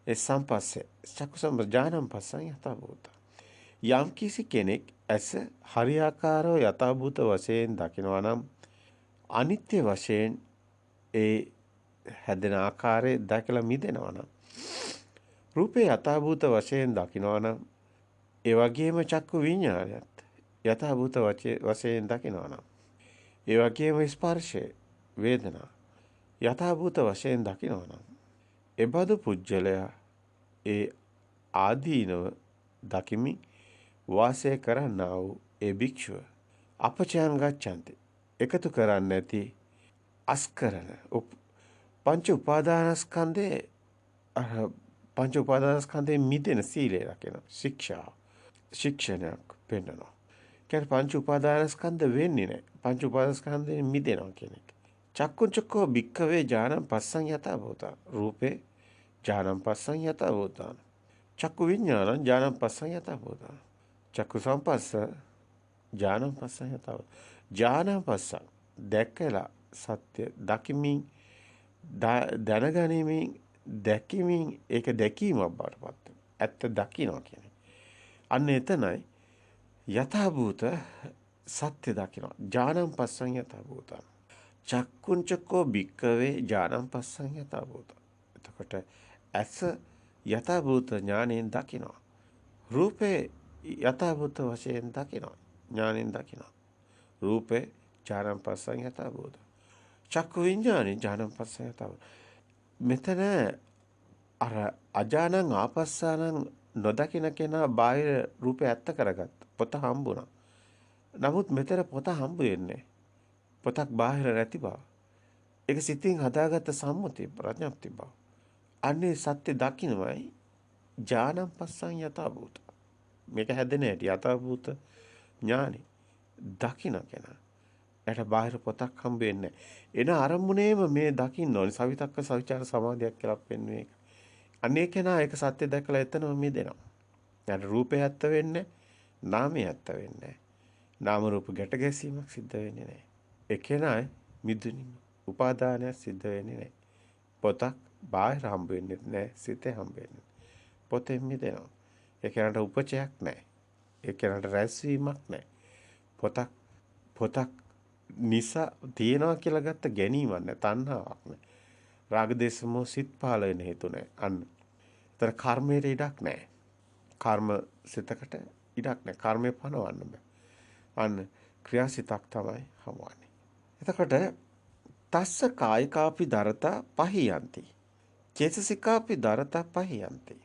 ඒ සම්පස්සේ චක්කු සම්පස්ස ඥානං පස්සං යතා භූතං. යම් කිසි කෙනෙක් ඇස හරියාකාරව යතා භූත වශයෙන් දකිනවා නම් අනිත්‍ය වශයෙන් ඒ හැදෙන ආකාරය දැකලා මිදෙනවා නම් රූපේ යථාභූත වශයෙන් දකිනවා නම් ඒ වගේම චක්කු විඤ්ඤාණයත් යථාභූත වශයෙන් දකිනවා නම් ඒ වගේම ස්පර්ශය වේදනා යථාභූත වශයෙන් දකිනවා නම් එබඳු පුජ්‍යලයා ඒ ආදීනව දකිමි වාසය කරන්නා වූ ඒ භික්ෂුව අපචයන් ගච්ඡanti එකතු කරන්නේ නැති අස්කරන පංච උපාදානස්කන්ධේ පංච උපාදානස්කන්ධේ මිදෙන සීලය රකින ශික්ෂණයක් පෙන්වනවා. කියන්නේ පංච උපාදානස්කන්ධ වෙන්නේ නැහැ. පංච උපාදානස්කන්ධයෙන් මිදෙනවා කියන එක. චක්කුංචකෝ භික්ඛවේ ඥානං පස්සං යතා භූතා. රූපේ ඥානං පස්සං යතා භූතා. චක්කු විඥානං ඥානං පස්සං යතා භූතා. චක්කු සම්පස්ස ඥානං පස්සං යතා භූතා. ඥානං පස්සං දැකලා සත්‍ය දකිමින් දැනගැනීමෙන් දැකීමෙන් ඒක දැකීමක් බවට පත් වෙනවා. ඇත්ත දකින්නවා කියන්නේ. අන්න එතනයි යථාභූත සත්‍ය දකින්නවා. ඥානං පස්සං යථාභූතං. චක්කුංචකෝ භික්කවේ ඥානං පස්සං යථාභූතං. එතකොට ඇස යථාභූත ඥාණයෙන් දකින්නවා. රූපේ යථාභූත වශයෙන් දකින්නවා. ඥාණයෙන් දකින්නවා. රූපේ ඥානං පස්සං යථාභූතං. චක්කු විඥානේ ඥානං පස්සං යථාභූතං. මෙතන අර අජානං ආපස්සානං නොදකින කෙනා බාහිර රූපේ ඇත්ත කරගත්ත. පොත හම්බුණා. නමුත් මෙතන පොත හම්බ වෙන්නේ පොතක් බාහිර නැති බව. ඒක සිතින් හදාගත්ත සම්මුතිය ප්‍රඥප්ති බව. අන්නේ සත්‍ය දකින්නමයි ඥානං පස්සං යථාභූත. මේක හැදෙන්නේ නැටි යථාභූත ඥානෙ දකින්න කෙනා. එයාට බාහිර පොතක් හම්බ වෙන්නේ එන අරමුණේම මේ දකින්න ඕනේ. සවිතක්ක සවිචාර සමාධියක් කියලා පෙන්වන්නේ ඒක. අනේ කෙනා ඒක සත්‍ය දැකලා එතනම මිදෙනවා. යාට රූපේ ඇත්ත වෙන්නේ නාමයේ ඇත්ත වෙන්නේ නාම රූප ගැට ගැසීමක් සිද්ධ වෙන්නේ නැහැ. ඒ කෙනායි මිදුණිම උපාදානයක් සිද්ධ වෙන්නේ නැහැ. පොතක් බාහිර හම්බ වෙන්නේ නැහැ. සිතේ හම්බ වෙන්නේ. පොතෙන් මිදෙනවා. ඒ කෙනාට උපචයක් නැහැ. ඒ කෙනාට රැස්වීමක් නැහැ. පොතක් නිසා තියනවා කියලා ගත්ත ගැනීමක් නැහැ. තණ්හාවක් නැහැ. රාග දේශ මොහ සිත් පහළ වෙන හේතු නැහැ. අන්න. ඒතර කර්මයට ඉඩක් නැහැ. කර්ම සිතකට ඉඩක් නැහැ. කර්මය පනවන්න බෑ. අන්න ක්‍රියාසිතක් තමයි හමුවන්නේ. එතකොට තස්ස කායිකාපි දරතා පහියන්ති. චේතසිකාපි දරතා පහියන්ති.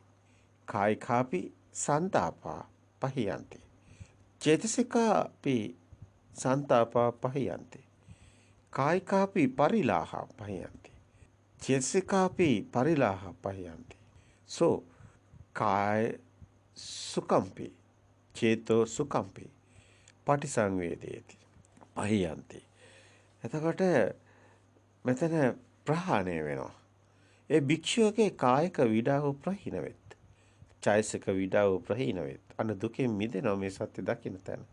කායිකාපි සන්තාපා පහියන්ති. චේතසිකාපි සන්තාපා පහියන්ති. කායිකාපි පරිලාහ පහියන්ති. චේතසිකාපි පරිලාහ පහියන්ති. සෝ කාය සුකම්පි චේතෝ සුකම්පි පටිසංවේදේති පහියන්ති. එතකොට මෙතන ප්‍රහාණය වෙනවා. ඒ භික්ෂුවගේ කායික විඩාව ප්‍රහීන වෙත්. චෛතසික විඩාව ප්‍රහීන වෙත්. අන්න දුකෙන් මිදෙනවා මේ සත්‍ය දකින්න තැන.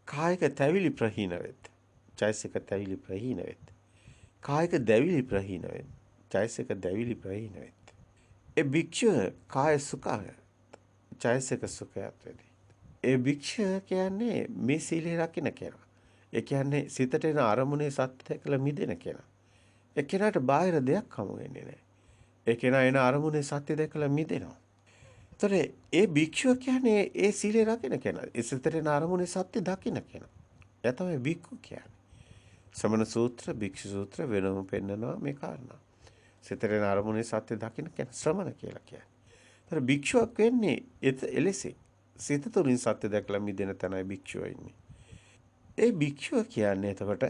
කායික තැවිලි ප්‍රහීන වෙත්. චෛතසික තැවිලි ප්‍රහීන වෙත්. කායික දැවිලි ප්‍රහීන වෙත්. චෛතසික දැවිලි ප්‍රහීන වෙත්. ඒ භික්ෂුව කාය සුඛය චෛතසික සුඛයත් වෙදී. ඒ භික්ෂුව කියන්නේ මේ සීලය රකින්න කෙනා. ඒ කියන්නේ සිතට එන අරමුණේ සත්‍ය කළ මිදෙන කෙනා. ඒ කෙනාට බාහිර දෙයක් හමු වෙන්නේ නැහැ. ඒ කෙනා එන අරමුණේ සත්‍ය දැකලා මිදෙනවා. ඒතර ඒ භික්ෂුව කියන්නේ ඒ සීලය රකින්න කෙනා. ඒ සිතට එන අරමුණේ සත්‍ය දකින්න කෙනා. එයා තමයි භික්ඛු කියන්නේ. සමන සූත්‍ර, භික්ෂු සූත්‍ර වෙනම පෙන්නනවා මේ කාරණා. සිතට එන අරමුණේ සත්‍ය දකින්න කෙනා ශ්‍රමණ කියලා කියන්නේ. ඒතර භික්ෂුවක් වෙන්නේ එලෙසි. සිත තුළින් සත්‍ය දැකලා මිදෙන තැනයි භික්ෂුව ඉන්නේ. ඒ භික්ෂුව කියන්නේ එතකොට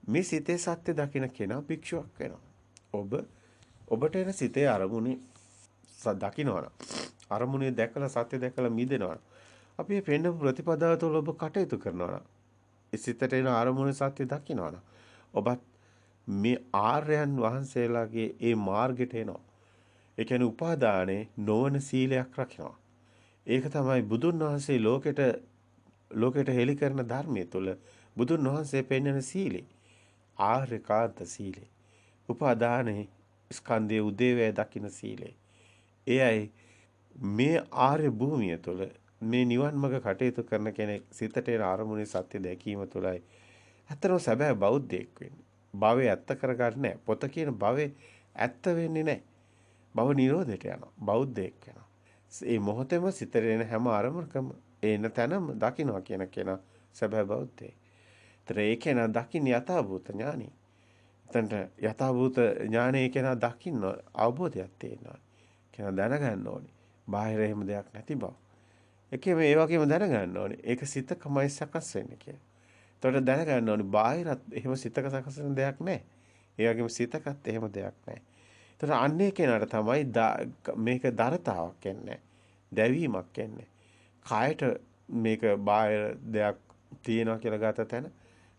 මේ සිතේ සත්‍ය දකින්න කෙනා භික්ෂුවක් වෙනවා. ඔබට එන සිතේ අරමුණේ දකින්නවා. අරමුණේ දැකලා සත්‍ය දැකලා මිදෙනවා. අපි මේ පෙන්න ප්‍රතිපදාව තුළ ඔබ කටයුතු කරනවා. ඒ සිතට එන අරමුණේ සත්‍ය දකින්නවා. ඔබත් මේ ආර්යයන් වහන්සේලාගේ ඒ මාර්ගයට එනවා. ඒ කියන්නේ උපාදානේ නොවන සීලයක් රකින්නවා. ඒක තමයි බුදුන් වහන්සේ ලෝකෙට හෙළි කරන ධර්මයේ තුල බුදුන් වහන්සේ පෙන්වන සීලය. ආර්යකාන්ත සීලය. උපාදානේ ස්කන්ධයේ උදේවැය දකින්න සීලය. එයයි මේ ආර්ය භූමිය තුළ මේ නිවන් මඟ කටයුතු කරන කෙනෙක් සිතට එන අරමුණේ සත්‍ය දැකීම තුළයි අතරම සැබෑ බෞද්ධයෙක් වෙන්නේ. භවය ඇත්ත කරගන්නේ නැහැ. පොත කියන භවය ඇත්ත වෙන්නේ නැහැ. භව නිරෝධයට යනවා. බෞද්ධයෙක් වෙනවා. මේ මොහොතේම සිතට එන හැම අරමුණකම එන තැනම දකින්නවා කියන කෙනා සැබෑ බෞද්ධයෙක්. ඒතර ඒ කෙනා දකින්න යථාභූත ඥානි. එතනට යථාභූත ඥානය කෙනා දකින්න අවබෝධයක් තියෙනවා. කෙනා දැනගන්න ඕනේ. බාහිර එහෙම දෙයක් නැති බව. ඒකේ ඒ වගේම දැනගන්න ඕනේ. ඒක සිතකමයි සකස් වෙන්නේ කියලා. එතකොට දැනගන්න ඕනේ බාහිරත් එහෙම සිතක සකස් වෙන දෙයක් නැහැ. ඒ වගේම සිතකත් එහෙම දෙයක් නැහැ. එතකොට අන්නේ කෙනාට තමයි මේක දරතාවක් එන්නේ. දැවීමක් එන්නේ. කායට මේක බාහිර දෙයක් තියෙනවා කියලා ගත තැන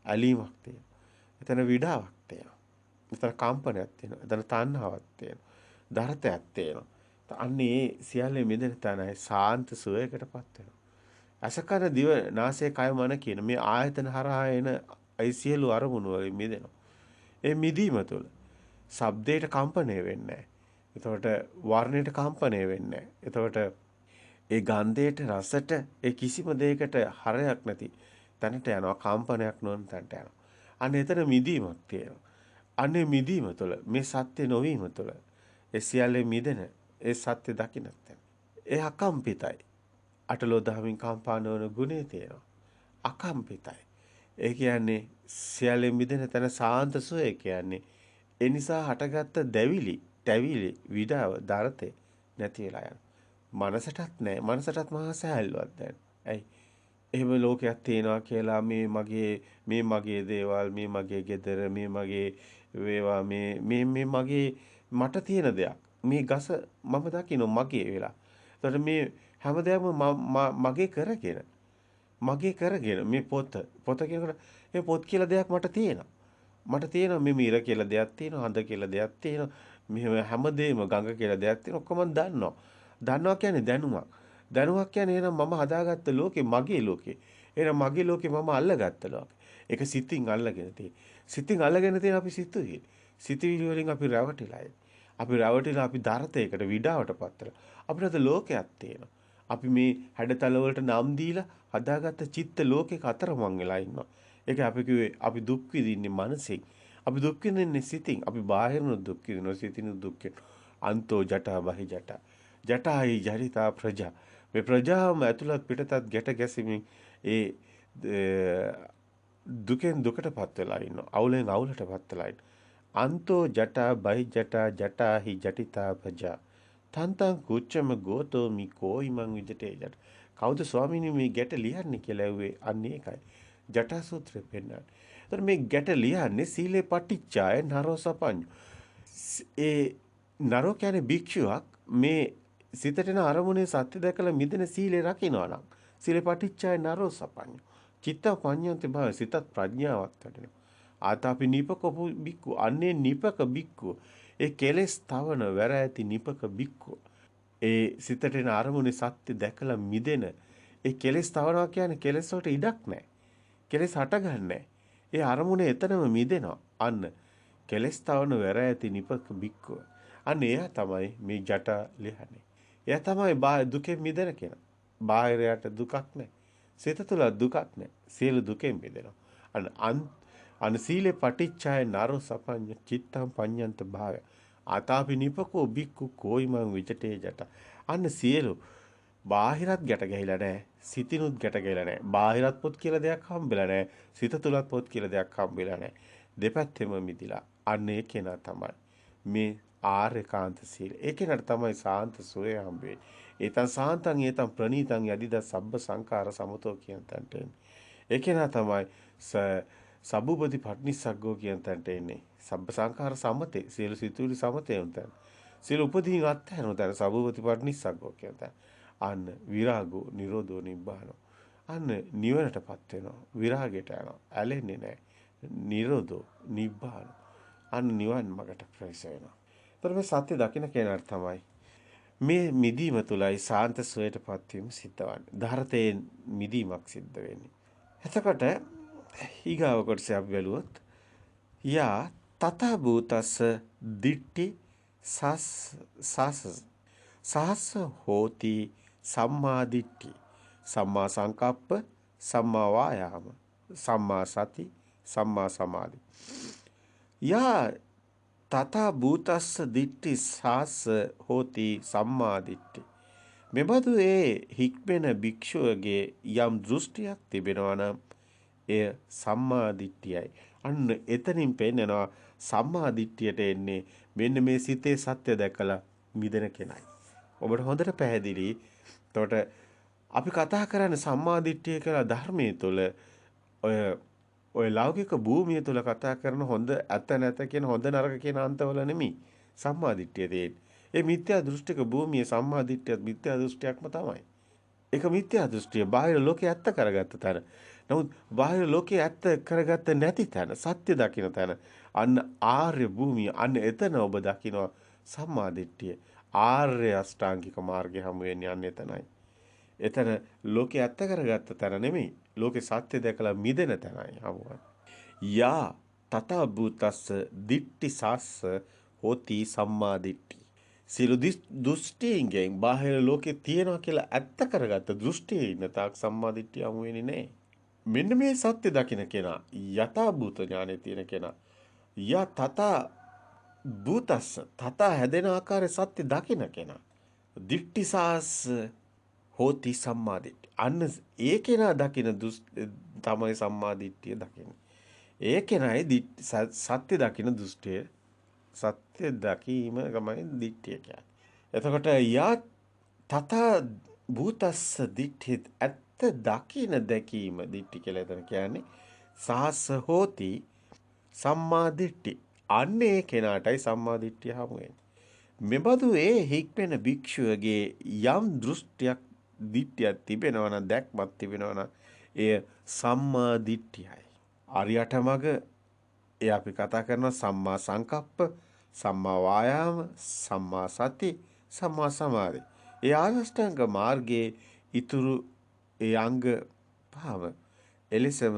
ඇලීමක් තියෙනවා. එතන විඩාවක් තියෙනවා. එතන කම්පනයක් තියෙනවා. එතන තණ්හාවක් තියෙනවා. දරතයක් තියෙනවා. අන්නේ සියල්ලේ මිදෙන තැනයි සාන්ත සුවයකටපත් වෙනවා. අසකර දිව නාසය කය මන කියන මේ ආයතන හරහා එන ඒ සියලු අරමුණු වලින් මිදෙනවා. ඒ මිදීම තුළ ශබ්දයට කම්පණය වෙන්නේ නැහැ. එතකොට වර්ණයට කම්පණය වෙන්නේ නැහැ. එතකොට ඒ ගන්ධයට රසට ඒ කිසිම දෙයකට හරයක් නැති තැනට යනවා කම්පනයක් නොවන තැනට යනවා. අන්න එතන මිදීමක් තියෙනවා. අන්නේ මිදීම තුළ මේ සත්‍ය නොවීම තුළ ඒ සියල්ලේ මිදෙන ඒ සත්‍ය දකින්නත් ඒ අකම්පිතයි. අටලෝ දහමින් කම්පා නොවන ගුණේ තියෙනවා. අකම්පිතයි. ඒ කියන්නේ සියල්ලේ මිදෙන තැන සාන්ත සුවය කියන්නේ ඒ නිසා හටගත්ත දැවිලි, තැවිලි, විඩාව, දරතේ නැති වෙලා යනවා. මනසටත් නැහැ. මනසටත් මහා සහැල්ලුවක් දැන්. ඇයි? එහෙම ලෝකයක් තියෙනවා කියලා මේ මගේ දේවල්, මේ මගේ ගෙදර, මේ මගේ වේවා මේ මගේ මට තියෙන දෙයක්. මේ ගස මම දකින්න මගේ වෙලා. එතකොට මේ හැම දෙයක්ම මගේ කරගෙන මේ පොත කියනකොට මේ පොත් කියලා දෙයක් මට තියෙනවා. මට තියෙනවා මේ මිර කියලා දෙයක් තියෙනවා, හඳ කියලා දෙයක් තියෙනවා. මෙහෙම හැමදේම ගඟ කියලා දෙයක් තියෙනවා. ඔක්කොම දන්නවා. දන්නවා කියන්නේ දැනුමක්. දැනුමක් කියන්නේ එහෙනම් මම හදාගත්ත ලෝකේ මගේ ලෝකේ. එහෙනම් මගේ ලෝකේ මම අල්ලගත්ත ලෝකේ. ඒක සිතින් අල්ලගෙන තියෙන. සිතින් අල්ලගෙන තියෙන අපි සිතුවිලි. සිතුවිලි වලින් අපි රැවටිලා අපි රැවටිලා අපි දරතයකට විඩාවටපත් වෙලා. අපිට ලෝකයක් තියෙනවා. අපි මේ හැඩතල වලට නම් දීලා හදාගත්ත චිත්ත ලෝකයක අතරමං වෙලා ඉන්නවා. ඒක අපි කිව්වේ අපි දුක් විඳින්නේ මනසින්. අපි දුක් විඳින්නේ සිතින්. අපි බාහිරන දුක් විඳිනවා සිතින් දුක් අන්තෝ ජටා බහි ජටා. ජටායි ජරිතා ප්‍රජා. මේ ප්‍රජාවම ඇතුළත් පිටතත් ගැට ගැසීමෙන් ඒ දුකෙන් දුකටපත් වෙලා ඉන්නවා. අවුලෙන් අවුලටපත් වෙලා ඉන්නවා. අන්තෝ ජටා බහි ජටා ජටාහි ජටිතා ප්‍රජා. තන්තං කුච්චම ගෝතෝ මිකෝ ඉමං විජිතේ ජට. කවුද ස්වාමීනි මේ ගැට ලියන්නේ කියලා ඇහුවේ අන්න ඒකයි. ජටා සූත්‍රය පෙන්නන්නේ. එතකොට මේ ගැට ලියන්නේ සීලේ පටිච්චාය නරෝ සපඤ්ඤු. ඒ නරෝ කියන්නේ භික්ෂුවක් මේ සිතට එන අරමුණේ සත්‍ය දැකලා මිදෙන සීලේ රකින්නවා නම් සීලේ පටිච්චාය නරෝ සපඤ්ඤු. චිත්ත පඤ්ඤන්ති භාව සිතත් ප්‍රඥාවක් වැඩෙනවා. ආතාපි නිපකපු බික්කු අන්නේ නිපක බික්කු ඒ කෙලෙස් තවන වැර ඇති නිපක බික්කු ඒ සිතට එන අරමුණේ සත්‍ය දැකලා මිදෙන ඒ කෙලෙස් තවනවා කියන්නේ කෙලෙස් වලට ඉඩක් නැහැ. කෙලෙස් හටගන්නේ ඒ අරමුණේ එතනම මිදෙනවා. අන්න කෙලෙස් තවන වැර ඇති නිපක බික්කු. අන්න එයා තමයි මේ ජට ලියන්නේ. එයා තමයි දුකෙන් මිදෙන කෙනා. බාහිරයට දුකක් නැහැ. සිත තුළ දුකක් නැහැ. සියලු දුකෙන් මිදෙනවා. අන්න සීලේ පටිච්චාය නරෝ සපඤ්ඤ චිත්තං පඤ්ඤන්ත භාවය. ආතාපි නිපකෝ බික්කු කෝයිමං විජිතේ ජට. අන්න සියලු බාහිරත් ගැට ගැහිලා නැහැ. සිතිනුත් ගැට ගැහිලා නැහැ. බාහිරත් පොත් කියලා දෙයක් හම්බෙලා නැහැ. සිත තුලත් පොත් කියලා දෙයක් හම්බෙලා නැහැ. දෙපැත්තෙම මිදිලා. අන්න ඒ කෙනා තමයි මේ ආර්යකාන්ත සීල. ඒ කෙනාට තමයි සාන්ත සෝය හම්බෙන්නේ. ඒතං සාන්තං ඒතං ප්‍රණීතං යදිද සබ්බ සංඛාර සමතෝ කියන තැනට එන්නේ. ඒ කෙනා තමයි සබ්බුපති පට්නිස්සග්ගෝ කියන තැනට එන්නේ. සබ්බ සංඛාර සමතේ සියලු සිතුවිලි සමතේ උන්තන. සියලු උපදීන් අත්හැරෙන තැන සබ්බුපති පට්නිස්සග්ගෝ කියන තැන. අන්න විරාගෝ නිරෝධෝ නිබ්බානෝ. අන්න නිවනටපත් වෙනවා. විරාගයට යනවා. ඇලෙන්නේ නැහැ. නිරෝධෝ නිබ්බානෝ. අන්න නිවන් මාර්ගට ප්‍රවේශ වෙනවා. ඒතර මේ සත්‍ය දකින්න කෙනාට තමයි මේ මිදීම තුලයි සාන්ත සෝයටපත් වීම සිද්ධ වන්නේ. ධාරතේ මිදීමක් සිද්ධ වෙන්නේ. එතකොට ඊගාව කොටස අපි බැලුවොත් යා තත භූතස්ස දිට්ටි සහස හෝති සම්මා දිට්ඨි සම්මා සංකප්ප සම්මා වායාම සම්මා සති සම්මා සමාධි යා තත භූතස්ස දිට්ඨි සහස හෝති සම්මා දිට්ඨි මෙබඳු ඒ හික්මෙන භික්ෂුවගේ යම් දෘෂ්ටියක් තිබෙනවා නම් එය සම්මා දිට්ඨියයි. අන්න එතනින් පෙන්නනවා සම්මා දිට්ඨියට එන්නේ මෙන්න මේ සිතේ සත්‍ය දැකලා මිදෙන කෙනයි. ඔබට හොඳට පැහැදිලි. එතකොට අපි කතා කරන්නේ සම්මා දිට්ඨිය කියලා ධර්මයේ තුල ඔය ඔය ලෞකික භූමිය තුල කතා කරන හොඳ ඇත නැත කියන හොඳ නරක කියන අන්තවල නෙමෙයි සම්මා දිට්ඨිය තියෙන්නේ. ඒ මිත්‍යා දෘෂ්ටික භූමියේ සම්මා දිට්ඨියත් මිත්‍යා දෘෂ්ටියක්ම තමයි. ඒක මිත්‍යා දෘෂ්ටිය බාහිර ලෝකේ ඇත්ත කරගත්ත තැන. නමුත් බාහිර ලෝකේ ඇත්ත කරගත්ත නැති තැන, සත්‍ය දකින්න තැන, අන්න ආර්ය භූමිය, අන්න එතන ඔබ දකිනවා සම්මා දිට්ඨිය. ආර්ය අෂ්ටාංගික මාර්ගය හමු වෙන්නේ අන්න එතනයි. එතන ලෝකේ ඇත්ත කරගත්ත තැන නෙමෙයි. ලෝකේ සත්‍ය දැකලා මිදෙන තැනයි හමුවන්නේ. යා තථා භූතස්ස දිට්ඨි සාස්ස හෝති සම්මා දිට්ඨි. සියලු දෘෂ්ටියෙන් බාහිර ලෝකේ තියනවා කියලා ඇත්ත කරගත්ත දෘෂ්ටියේ ඉන්න තාක් සම්මා දිට්ඨිය හමු වෙන්නේ නැහැ. මෙන්න මේ සත්‍ය දකින්න කෙනා යථා භූත ඥානෙ තියෙන කෙනා යා තථා භූතස්ස තථා හැදෙන ආකාරය සත්‍ය දකින්න කෙනා දිට්ඨිසාස් හෝති සම්මාදිට්ඨි. අන්න ඒ කෙනා දකින තමයි සම්මාදිට්ඨිය දකින්නේ. ඒ කෙනායි සත්‍ය දකින දෘෂ්ටිය සත්‍ය දකීම තමයි දිට්ඨිය කියන්නේ. එතකොට යා තථා භූතස්ස දිට්ඨි ඇත්ත දකින දැකීම දිට්ඨි කියලා එතන කියන්නේ සාස හෝති සම්මාදිට්ඨි. අන්නේ කෙනාටයි සම්මාදිට්ඨිය හමු වෙන්නේ. මෙබඳු ඒ හික්මෙන භික්ෂුවගේ යම් දෘෂ්ටියක් දිට්ඨියක් තිබෙනවා නම් දැක්මක් තිබෙනවා නම් එය සම්මා දිට්ඨියයි. ආර්යයට මග ඒ අපි කතා කරන සම්මා සංකප්ප, සම්මා වායාම, සම්මා සති, සම්මා සමාධි. ඒ ආරෂ්ඨාංග මාර්ගයේ ඊතුරු ඒ අංග පහම එලෙසම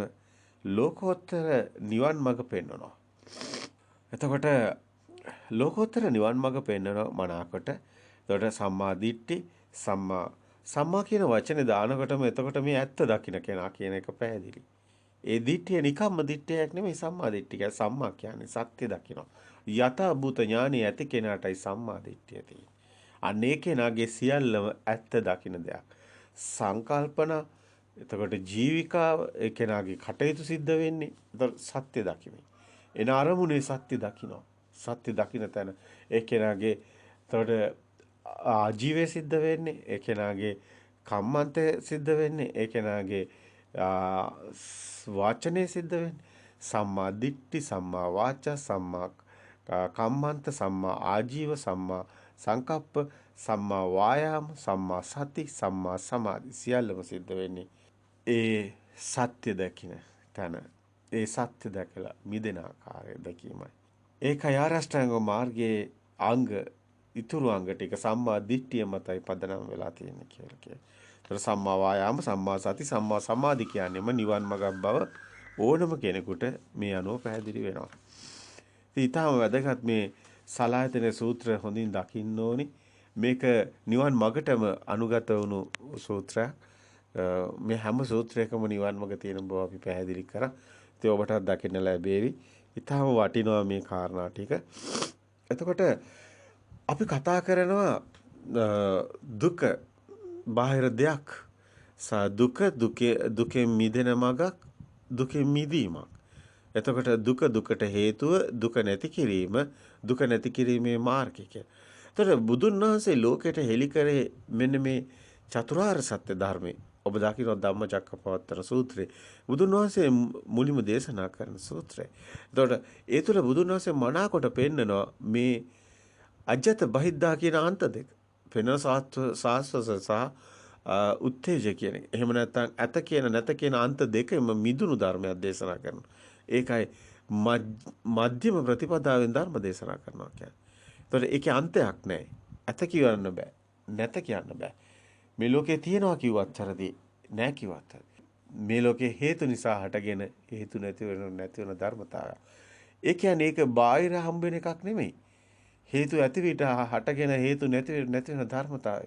ලෝකෝත්තර නිවන් මඟ පෙන්වනවා. එතකොට ලෝකෝත්තර නිවන් මඟ පෙන්වන මනාකොට එතකොට සම්මා දිට්ඨි සම්මා කියන වචනේ දානකොටම එතකොට මේ ඇත්ත දකින්න කෙනා කියන එක පැහැදිලි. ඒ දිට්ඨිය නිකම්ම දිට්ඨියක් නෙමෙයි සම්මා දිට්ඨිය. සම්මා කියන්නේ සත්‍ය දකින්න. යථා භූත ඥානෙ ඇති කෙනාටයි සම්මා දිට්ඨිය තියෙන්නේ. අනේ කෙනාගේ සියල්ලම ඇත්ත දකින්න දෙයක්. සංකල්පන එතකොට ජීවිකාව ඒ කෙනාගේ කටයුතු සිද්ධ වෙන්නේ සත්‍ය දකිමින්. එන අරමුණේ සත්‍ය දකින්න. සත්‍ය දකින්න තැන ඒ කෙනාගේ එතකොට ආජීවය සිද්ධ වෙන්නේ ඒ කෙනාගේ කම්මන්තය සිද්ධ වෙන්නේ ඒ කෙනාගේ වාචනය සිද්ධ වෙන්නේ සම්මා දිට්ඨි සම්මා වාචා සම්මා කම්මන්ත සම්මා ආජීව සම්මා සංකප්ප සම්මා වායාම සම්මා සති සම්මා සමාධි සියල්ලම සිද්ධ වෙන්නේ ඒ සත්‍ය දකින්න තන ඒ සත්‍ය දැකලා මිදෙන ආකාරය දැකීමයි. ඒකයි ආරෂ්ඨාංග මාර්ගයේ අංග ඉතුරු අංග ටික සම්මා දිට්ඨිය මතයි පදනම් වෙලා තියෙන්නේ කියලා කියනවා. ඒතර සම්මා වායාම සම්මා සති සම්මා සමාධි කියන්නේම නිවන් මඟක් බව ඕනම කෙනෙකුට මේ අනුව පැහැදිලි වෙනවා. ඉතින් ඊටම වැදගත් මේ සලායතන සූත්‍ර හොඳින් දකින්න ඕනි. මේක නිවන් මඟටම අනුගත වුණු සූත්‍රයක්. මේ හැම සූත්‍රයකම නිවන් මඟ තියෙන බව අපි පැහැදිලි කරා. ඉතින් ඔබටත් දකින්න ලැබෙවි. ඊටම වටිනවා මේ කාරණා ටික. එතකොට අපි කතා කරනවා දුක බාහිර දෙයක් දුකෙන් මිදෙන මගක් දුකෙන් මිදීමක්. එතකොට දුකට හේතුව දුක නැති කිරීම දුක නැති කිරීමේ මාර්ගය. එතකොට බුදුන් වහන්සේ ලෝකයට හෙළි කරේ මෙන්න මේ චතුරාර්ය සත්‍ය ධර්මයේ. ඔබ දකින්න ධම්මචක්කපවත්තන සූත්‍රය. බුදුන් වහන්සේ මුලින්ම දේශනා කරන සූත්‍රය. එතකොට ඒ තුල බුදුන් වහන්සේ මනාකොට පෙන්නනවා මේ අජත බහිද්දා කියන අන්ත දෙක. වෙන සාස්වස සහ උත්තේජ කියන එක. එහෙම නැත්නම් ඇත කියන නැත කියන අන්ත දෙකම මිදුණු ධර්මයක් දේශනා කරනවා. ඒකයි මධ්‍යම ප්‍රතිපදාවෙන් ධර්ම දේශනා කරනවා කියන්නේ. ඒතකොට ඒකේ අන්තයක් නැහැ. ඇත කියන්න බෑ. නැත කියන්න බෑ. මේ ලෝකේ තියනවා කිව්වත් හරි නැහැ කිව්වත් හරි. මේ ලෝකේ හේතු නිසා හටගෙන හේතු නැති වෙන ධර්මතාවය. ඒ කියන්නේ ඒක බාහිර හම්බෙන එකක් නෙමෙයි. හේතු ඇති විට හටගෙන හේතු නැති වෙන ධර්මතාවය.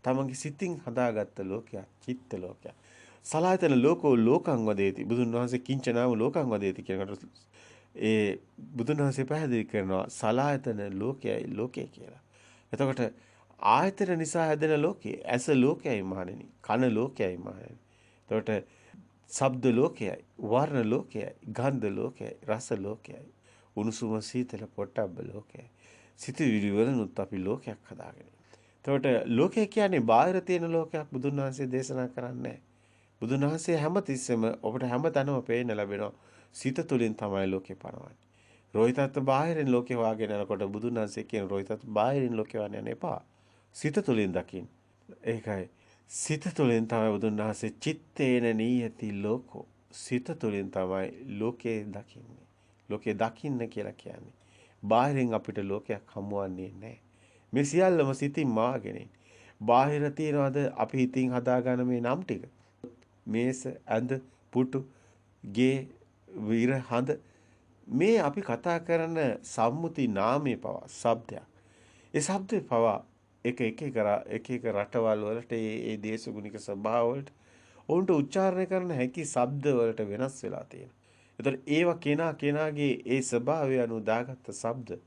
තමන්ගේ සිතින් හදාගත්ත ලෝකයක්, චිත්ත ලෝකයක්. සලායතන ලෝකෝ ලෝකං වදේති. බුදුන් වහන්සේ කිංචනාව ලෝකං වදේති කියනකොට ඒ බුදුන් වහන්සේ පැහැදිලි කරනවා සලායතන ලෝකයයි ලෝකය කියලා. එතකොට ආයතන නිසා හැදෙන ලෝකය, ඇස ලෝකයයි මහණෙනි, කන ලෝකයයි මහණෙනි. එතකොට ශබ්ද ලෝකයයි, වර්ණ ලෝකයයි, ගන්ධ ලෝකයයි, රස ලෝකයයි. උණුසුම සීතල පොට්ටබ්බ ලෝකය. සිතුවිලි වලිනුත් අපි ලෝකයක් හදාගෙන. එතකොට ලෝකය කියන්නේ බාහිර තියෙන ලෝකයක් බුදුන් වහන්සේ දේශනා කරන්නේ. බුදුන් වහන්සේ හැමතිස්සෙම ඔබට හැමතැනම පේන්න ලැබෙනවා. සිත තුළින් තමයි ලෝකේ පනවන්නේ. රෝහිතත් බාහිරින් ලෝකේ වාගෙන යනකොට බුදුන් වහන්සේ කියන රෝහිතත් බාහිරින් ලෝකේ වාගෙන යන්න එපා. සිත තුළින් දකින්න. ඒකයි සිත තුළින් තමයි බුදුන් වහන්සේ චිත්තේන නීයති ලෝකෝ. සිත තුළින් තමයි ලෝකේ දකින්නේ. ලෝකේ දකින්න කියලා කියන්නේ. බාහිරින් අපිට ලෝකයක් හමුවන්නේ නැහැ. මේ සියල්ලම සිතින් මාගෙන. බාහිර තියනවාද අපි හිතින් හදාගන්න මේ නම් ටික. මේස, ඇඳ, පුටු, ගේ, විර, හඳ මේ අපි කතා කරන සම්මුති නාමයේ පවා ශබ්දයක්. ඒ ශබ්දේ පවා එක රටවල් වලට ඒ දේශගුණික ස්වභාව වලට උන්ට උච්චාරණය කරන හැකි ශබ්ද වලට වෙනස් වෙලා තියෙනවා. ඒතර ඒවා කෙනාගේ ඒ ස්වභාවය අනුව දාගත්ත ශබ්ද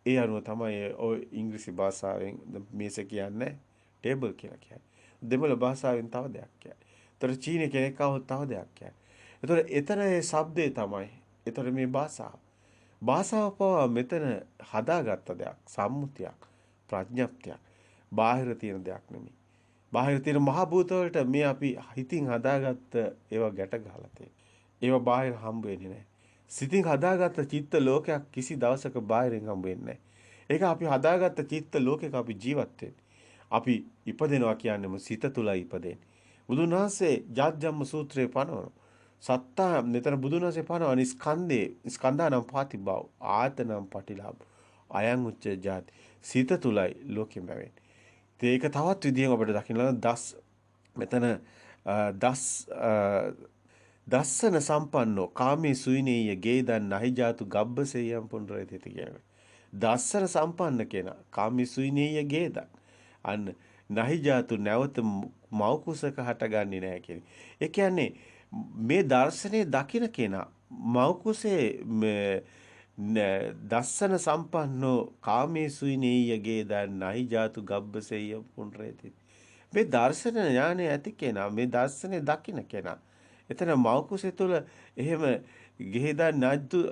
ඒ අනුව තමයි ඔය ඉංග්‍රීසි භාෂාවෙන් මේස කියන්නේ ටේබල් කියලා කියන්නේ. දෙමළ භාෂාවෙන් තව දෙයක් කියන්නේ. ඒතර චීන කෙනෙක් આવොත් තව දෙයක් කියන්නේ. ඒතර එතන ඒ ශබ්දේ තමයි. ඒතර මේ භාෂාව පවා මෙතන හදාගත්ත දෙයක්, සම්මුතියක්, ප්‍රඥප්තියක්. බාහිර තියෙන දෙයක් නෙමෙයි. බාහිර තියෙන මහ භූත වලට මේ අපි හිතින් හදාගත්ත ඒවා ගැට ගහලා තියෙනවා. ඒවා බාහිර හම්බ වෙන්නේ නැහැ. සිතින් හදාගත්ත චිත්ත ලෝකයක් කිසි දවසක බාහිරින් හම්බ වෙන්නේ නැහැ. ඒක අපි හදාගත්ත චිත්ත ලෝකයක අපි ජීවත් වෙන්නේ. අපි ඉපදෙනවා කියන්නේම සිත තුලයි ඉපදෙන්නේ. බුදුන් වහන්සේ ජාත්‍යම්ම සූත්‍රයේ පනවන සත්තා මෙතන බුදුන් වහන්සේ පනවන ස්කන්ධානම් පාතිභාව ආතනම් පටිලාභ අයං උච්ච ජාති සිත තුලයි ලෝකෙම වෙන්නේ. ඒක තවත් විදිහෙන් අපිට දකින්න මෙතන දස්සන සම්පන්නෝ කාමී සුයිනේය ගේදන් නහි ජාතු ගබ්බසෙයම් පුනරේති කියන. දස්සන සම්පන්න කෙනා කාමී සුයිනේය ගේදන් අන්න නහි ජාතු නැවත මව කුසක හටගන්නේ නැහැ කියන්නේ. ඒ කියන්නේ මේ දර්ශනේ දකින කෙනා මව කුසේ දස්සන සම්පන්නෝ කාමේ සුයිනේය ගේදන් නහි ජාතු ගබ්බසෙය පුනරේති. මේ දර්ශන ඥානය ඇති කෙනා මේ දර්ශනේ දකින කෙනා එතන මව කුසේ තුල එහෙම ගේදන් නැද්දු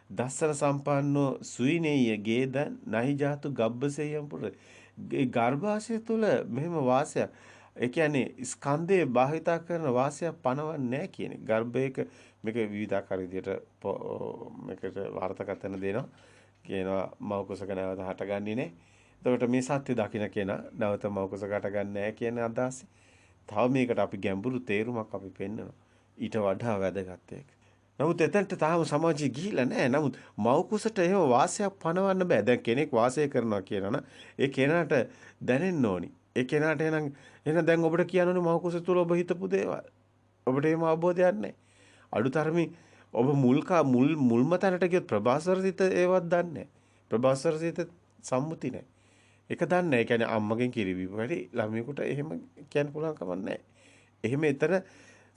දස්සන සම්පන්නෝ සුයිනේය ගේදන් නහි ජාතු ගබ්බසෙයම් පුනරේති. ඒ ගර්භාෂය තුල මෙහෙම වාසයක්. ඒ කියන්නේ ස්කන්ධේ භාවිතා කරන වාසයක් පනවන්නේ නැහැ කියන්නේ. ගර්භයක මේක විවිධාකාර විදිහට මේකට වාර්තාකතන දෙනවා. කියනවා මව කුසක නැවත හටගන්නේ නැහැ. එතකොට මේ සත්‍ය දකින්න කෙනා නැවත මව කුසක හටගන්නේ නැහැ කියන අදහස. තව මේකට අපි ගැඹුරු තේරුමක් අපි පෙන්නනවා. ඊට වඩා වැදගත් එක. නමුත් එතනට තාම සමාජය ගිහිලා නැහැ. නමුත් මව කුසට එහෙම වාසයක් පනවන්න බෑ. දැන් කෙනෙක් වාසය කරනවා කියනවනම් ඒ කෙනාට දැනෙන්න ඕනි. ඒ කෙනාට එහෙනම් දැන් ඔබට කියන්න ඕනේ මව කුස තුල ඔබ හිතපු දේවල්. ඔබට එහෙම අවබෝධයක් නැහැ. අඩුතරමින් ඔබ මුල්ම තැනට ගියොත් ප්‍රභාස්වර සිත ඒවත් දන්නේ නැහැ. ප්‍රභාස්වර සිත සම්මුති නැහැ. ඒක දන්නේ නැහැ. ඒ කියන්නේ අම්මගෙන් කිරිවි වැඩි ළමයෙකුට එහෙම කියන්න පුළුවන් කමක් නැහැ. එහෙම එතන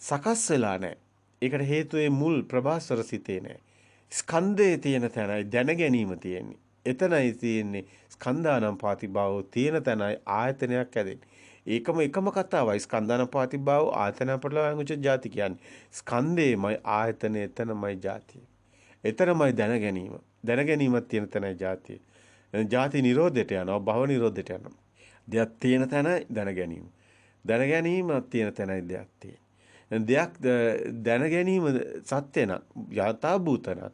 සකස් වෙලා නැහැ. ඒකට හේතුව මුල් ප්‍රභාස්වර සිතේ නැහැ. ස්කන්ධයේ තියෙන තැනයි දැන ගැනීම තියෙන්නේ. එතනයි තියෙන්නේ ස්කන්ධානම් පාතිභාවෝ තියෙන තැනයි ආයතනයක් ඇදෙන්නේ. එකම කතාවයි ස්කන්ධානම් පාතිභාවෝ ආයතන පටලවාගෙන උච්ච ಜಾති කියන්නේ. ස්කන්ධේමයි ආයතනය එතනමයි ಜಾතිය. එතනමයි දැන ගැනීම. දැන ගැනීමක් තියෙන තැනයි ಜಾතිය. ಜಾති නිරෝධයට යනවා භව නිරෝධයට යනවා. දෙයක් තියෙන තැනයි දැන ගැනීම. දැන ගැනීමක් තියෙන තැනයි දෙයක් තියෙන්නේ. දෙයක් දැන ගැනීම සත්‍ය නම් යථා භූත නම්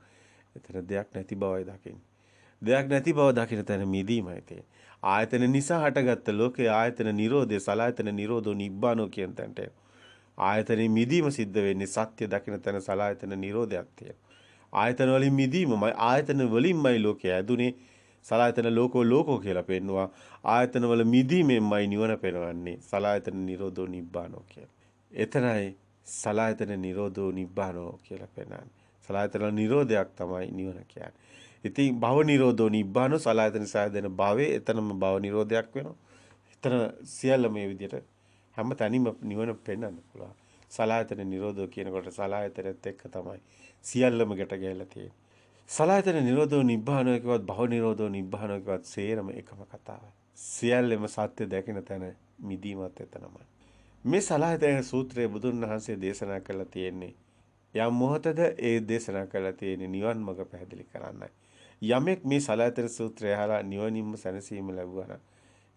එතන දෙයක් නැති බවයි දකින්නේ. දෙයක් නැති බව දකින්න තැන මිදීමයි තියෙන්නේ. ආයතන නිසා හටගත්ත ලෝකේ ආයතන නිරෝධය සලායතන නිරෝධෝ නිබ්බානෝ කියන තැනට ආයතනෙ මිදීම සිද්ධ වෙන්නේ සත්‍ය දකින්න තැන සලායතන නිරෝධයක් තියෙනවා. ආයතන වලින් මිදීමමයි ආයතන වලින්මයි ලෝකය ඇදුනේ. සලායතන ලෝකෝ කියලා පෙන්නවා. ආයතන වල මිදීමෙන්මයි නිවන පෙන්වන්නේ. සලායතන නිරෝධෝ නිබ්බානෝ කියලා. එතනයි සලායතන නිරෝධෝ නිබ්බානෝ කියලා පෙන්වන්නේ. සලායතන නිරෝධයක් තමයි නිවන කියන්නේ. ඉතින් භව නිරෝධෝ නිබ්බානෝ සලායතන සායදෙන භවයේ එතනම භව නිරෝධයක් වෙනවා. එතන සියල්ල මේ විදිහට හැම තැනින්ම නිවන පෙන්වන්න පුළුවන්. සලායතන නිරෝධෝ කියනකොට සලායතනෙත් එක්ක තමයි සියල්ලම ගැට ගැහිලා තියෙන්නේ. සලායතන නිරෝධෝ නිබ්බානෝ කියවත් භව නිරෝධෝ නිබ්බානෝ කියවත් සේරම එකම කතාවයි. සියල්ලම සත්‍ය දැකින තැන මිදීමත් එතනමයි. මේ සලායතන සූත්‍රයේ බුදුන් වහන්සේ දේශනා කළා තියෙන්නේ යම් මොහොතද ඒ දේශනා කළා තියෙන නිවන් මඟ පැහැදිලි කරන්නයි. යමෙක් මේ සලායතන සූත්‍රය අහලා නිවනින්ම සැනසීම ලැබුවා නම්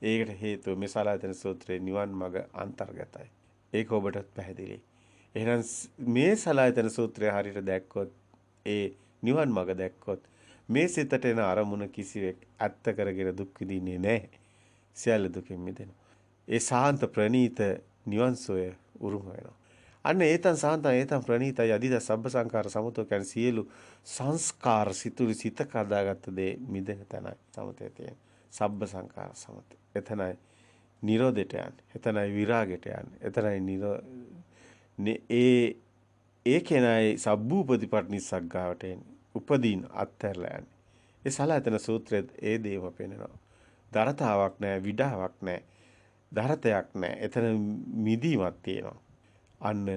ඒකට හේතුව මේ සලායතන සූත්‍රයේ නිවන් මඟ අන්තර්ගතයි. ඒක ඔබටත් පැහැදිලි. එහෙනම් මේ සලායතන සූත්‍රය හරියට දැක්කොත් ඒ නිවන් මඟ දැක්කොත් මේ සිතට එන අරමුණ කිසිවෙක් ඇත්ත කරගෙන දුක් විඳින්නේ නැහැ. සියලු දුකින් මිදෙනවා. ඒ සාන්ත ප්‍රණීත නිවන් සෝය උරුම වෙනවා. අන්න ඒතන් සාන්තං ඒතන් ප්‍රණීතයි අදිද සබ්බ සංකාර සමතෝ කියන්නේ සියලු සංස්කාර සිතුවිලි සිත කදාගත්ත දේ මිදෙන තැනයි සමතේ තියෙන. සබ්බ සංකාර සමතේ. එතනයි නිරෝධයට යන්නේ. එතනයි විරාගයට යන්නේ. එතනයි ඒ කෙනයි සබ්බූපදීපට්ඨිසග්ගාවට එන්නේ. උපදීන අත්හැරලා යන්නේ. ඒ සලායතන සූත්‍රයේ ඒ දේම පෙන්නනවා. දරතාවක් නැහැ, විඩාවක් නැහැ. දරතයක් නැහැ. එතන මිදීමක් තියෙනවා. අන්න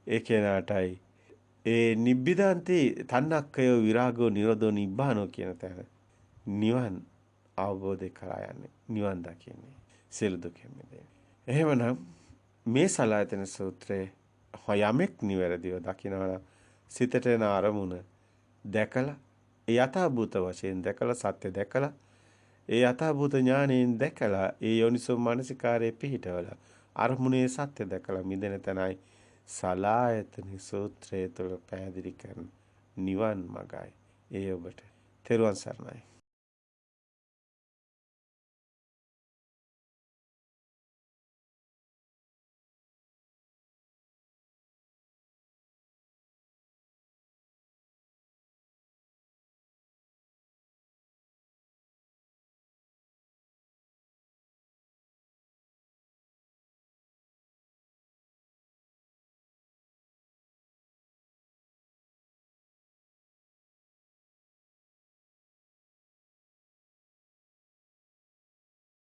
ඒ කෙනාටයි ඒ නිබ්බිදාන්ති තණ්හක්කය විරාගෝ නිරෝධෝ නිබ්බානෝ කියන තැන නිවන් අවබෝධ කරා යන්නේ. නිවන් දකින්නේ. සියලු දුකෙන් මිදෙන්නේ. එහෙමනම් මේ සලායතන සූත්‍රයේ යමෙක් නිවැරදිව දකිනවා සිතට එන අරමුණ දැකලා යථාභූත වශයෙන් දැකලා සත්‍ය දැකලා ඒ යථාභූත ඥානයෙන් දැකලා ඒ යෝනිසෝ මානසිකාරයේ පිහිටවලා අරමුණේ සත්‍ය දැකලා මිදෙන තැනයි සලායතන සූත්‍රය තුළ පැහැදිලි කරන නිවන් මගයි. ඒ ඔබට තෙරුවන් සරණයි.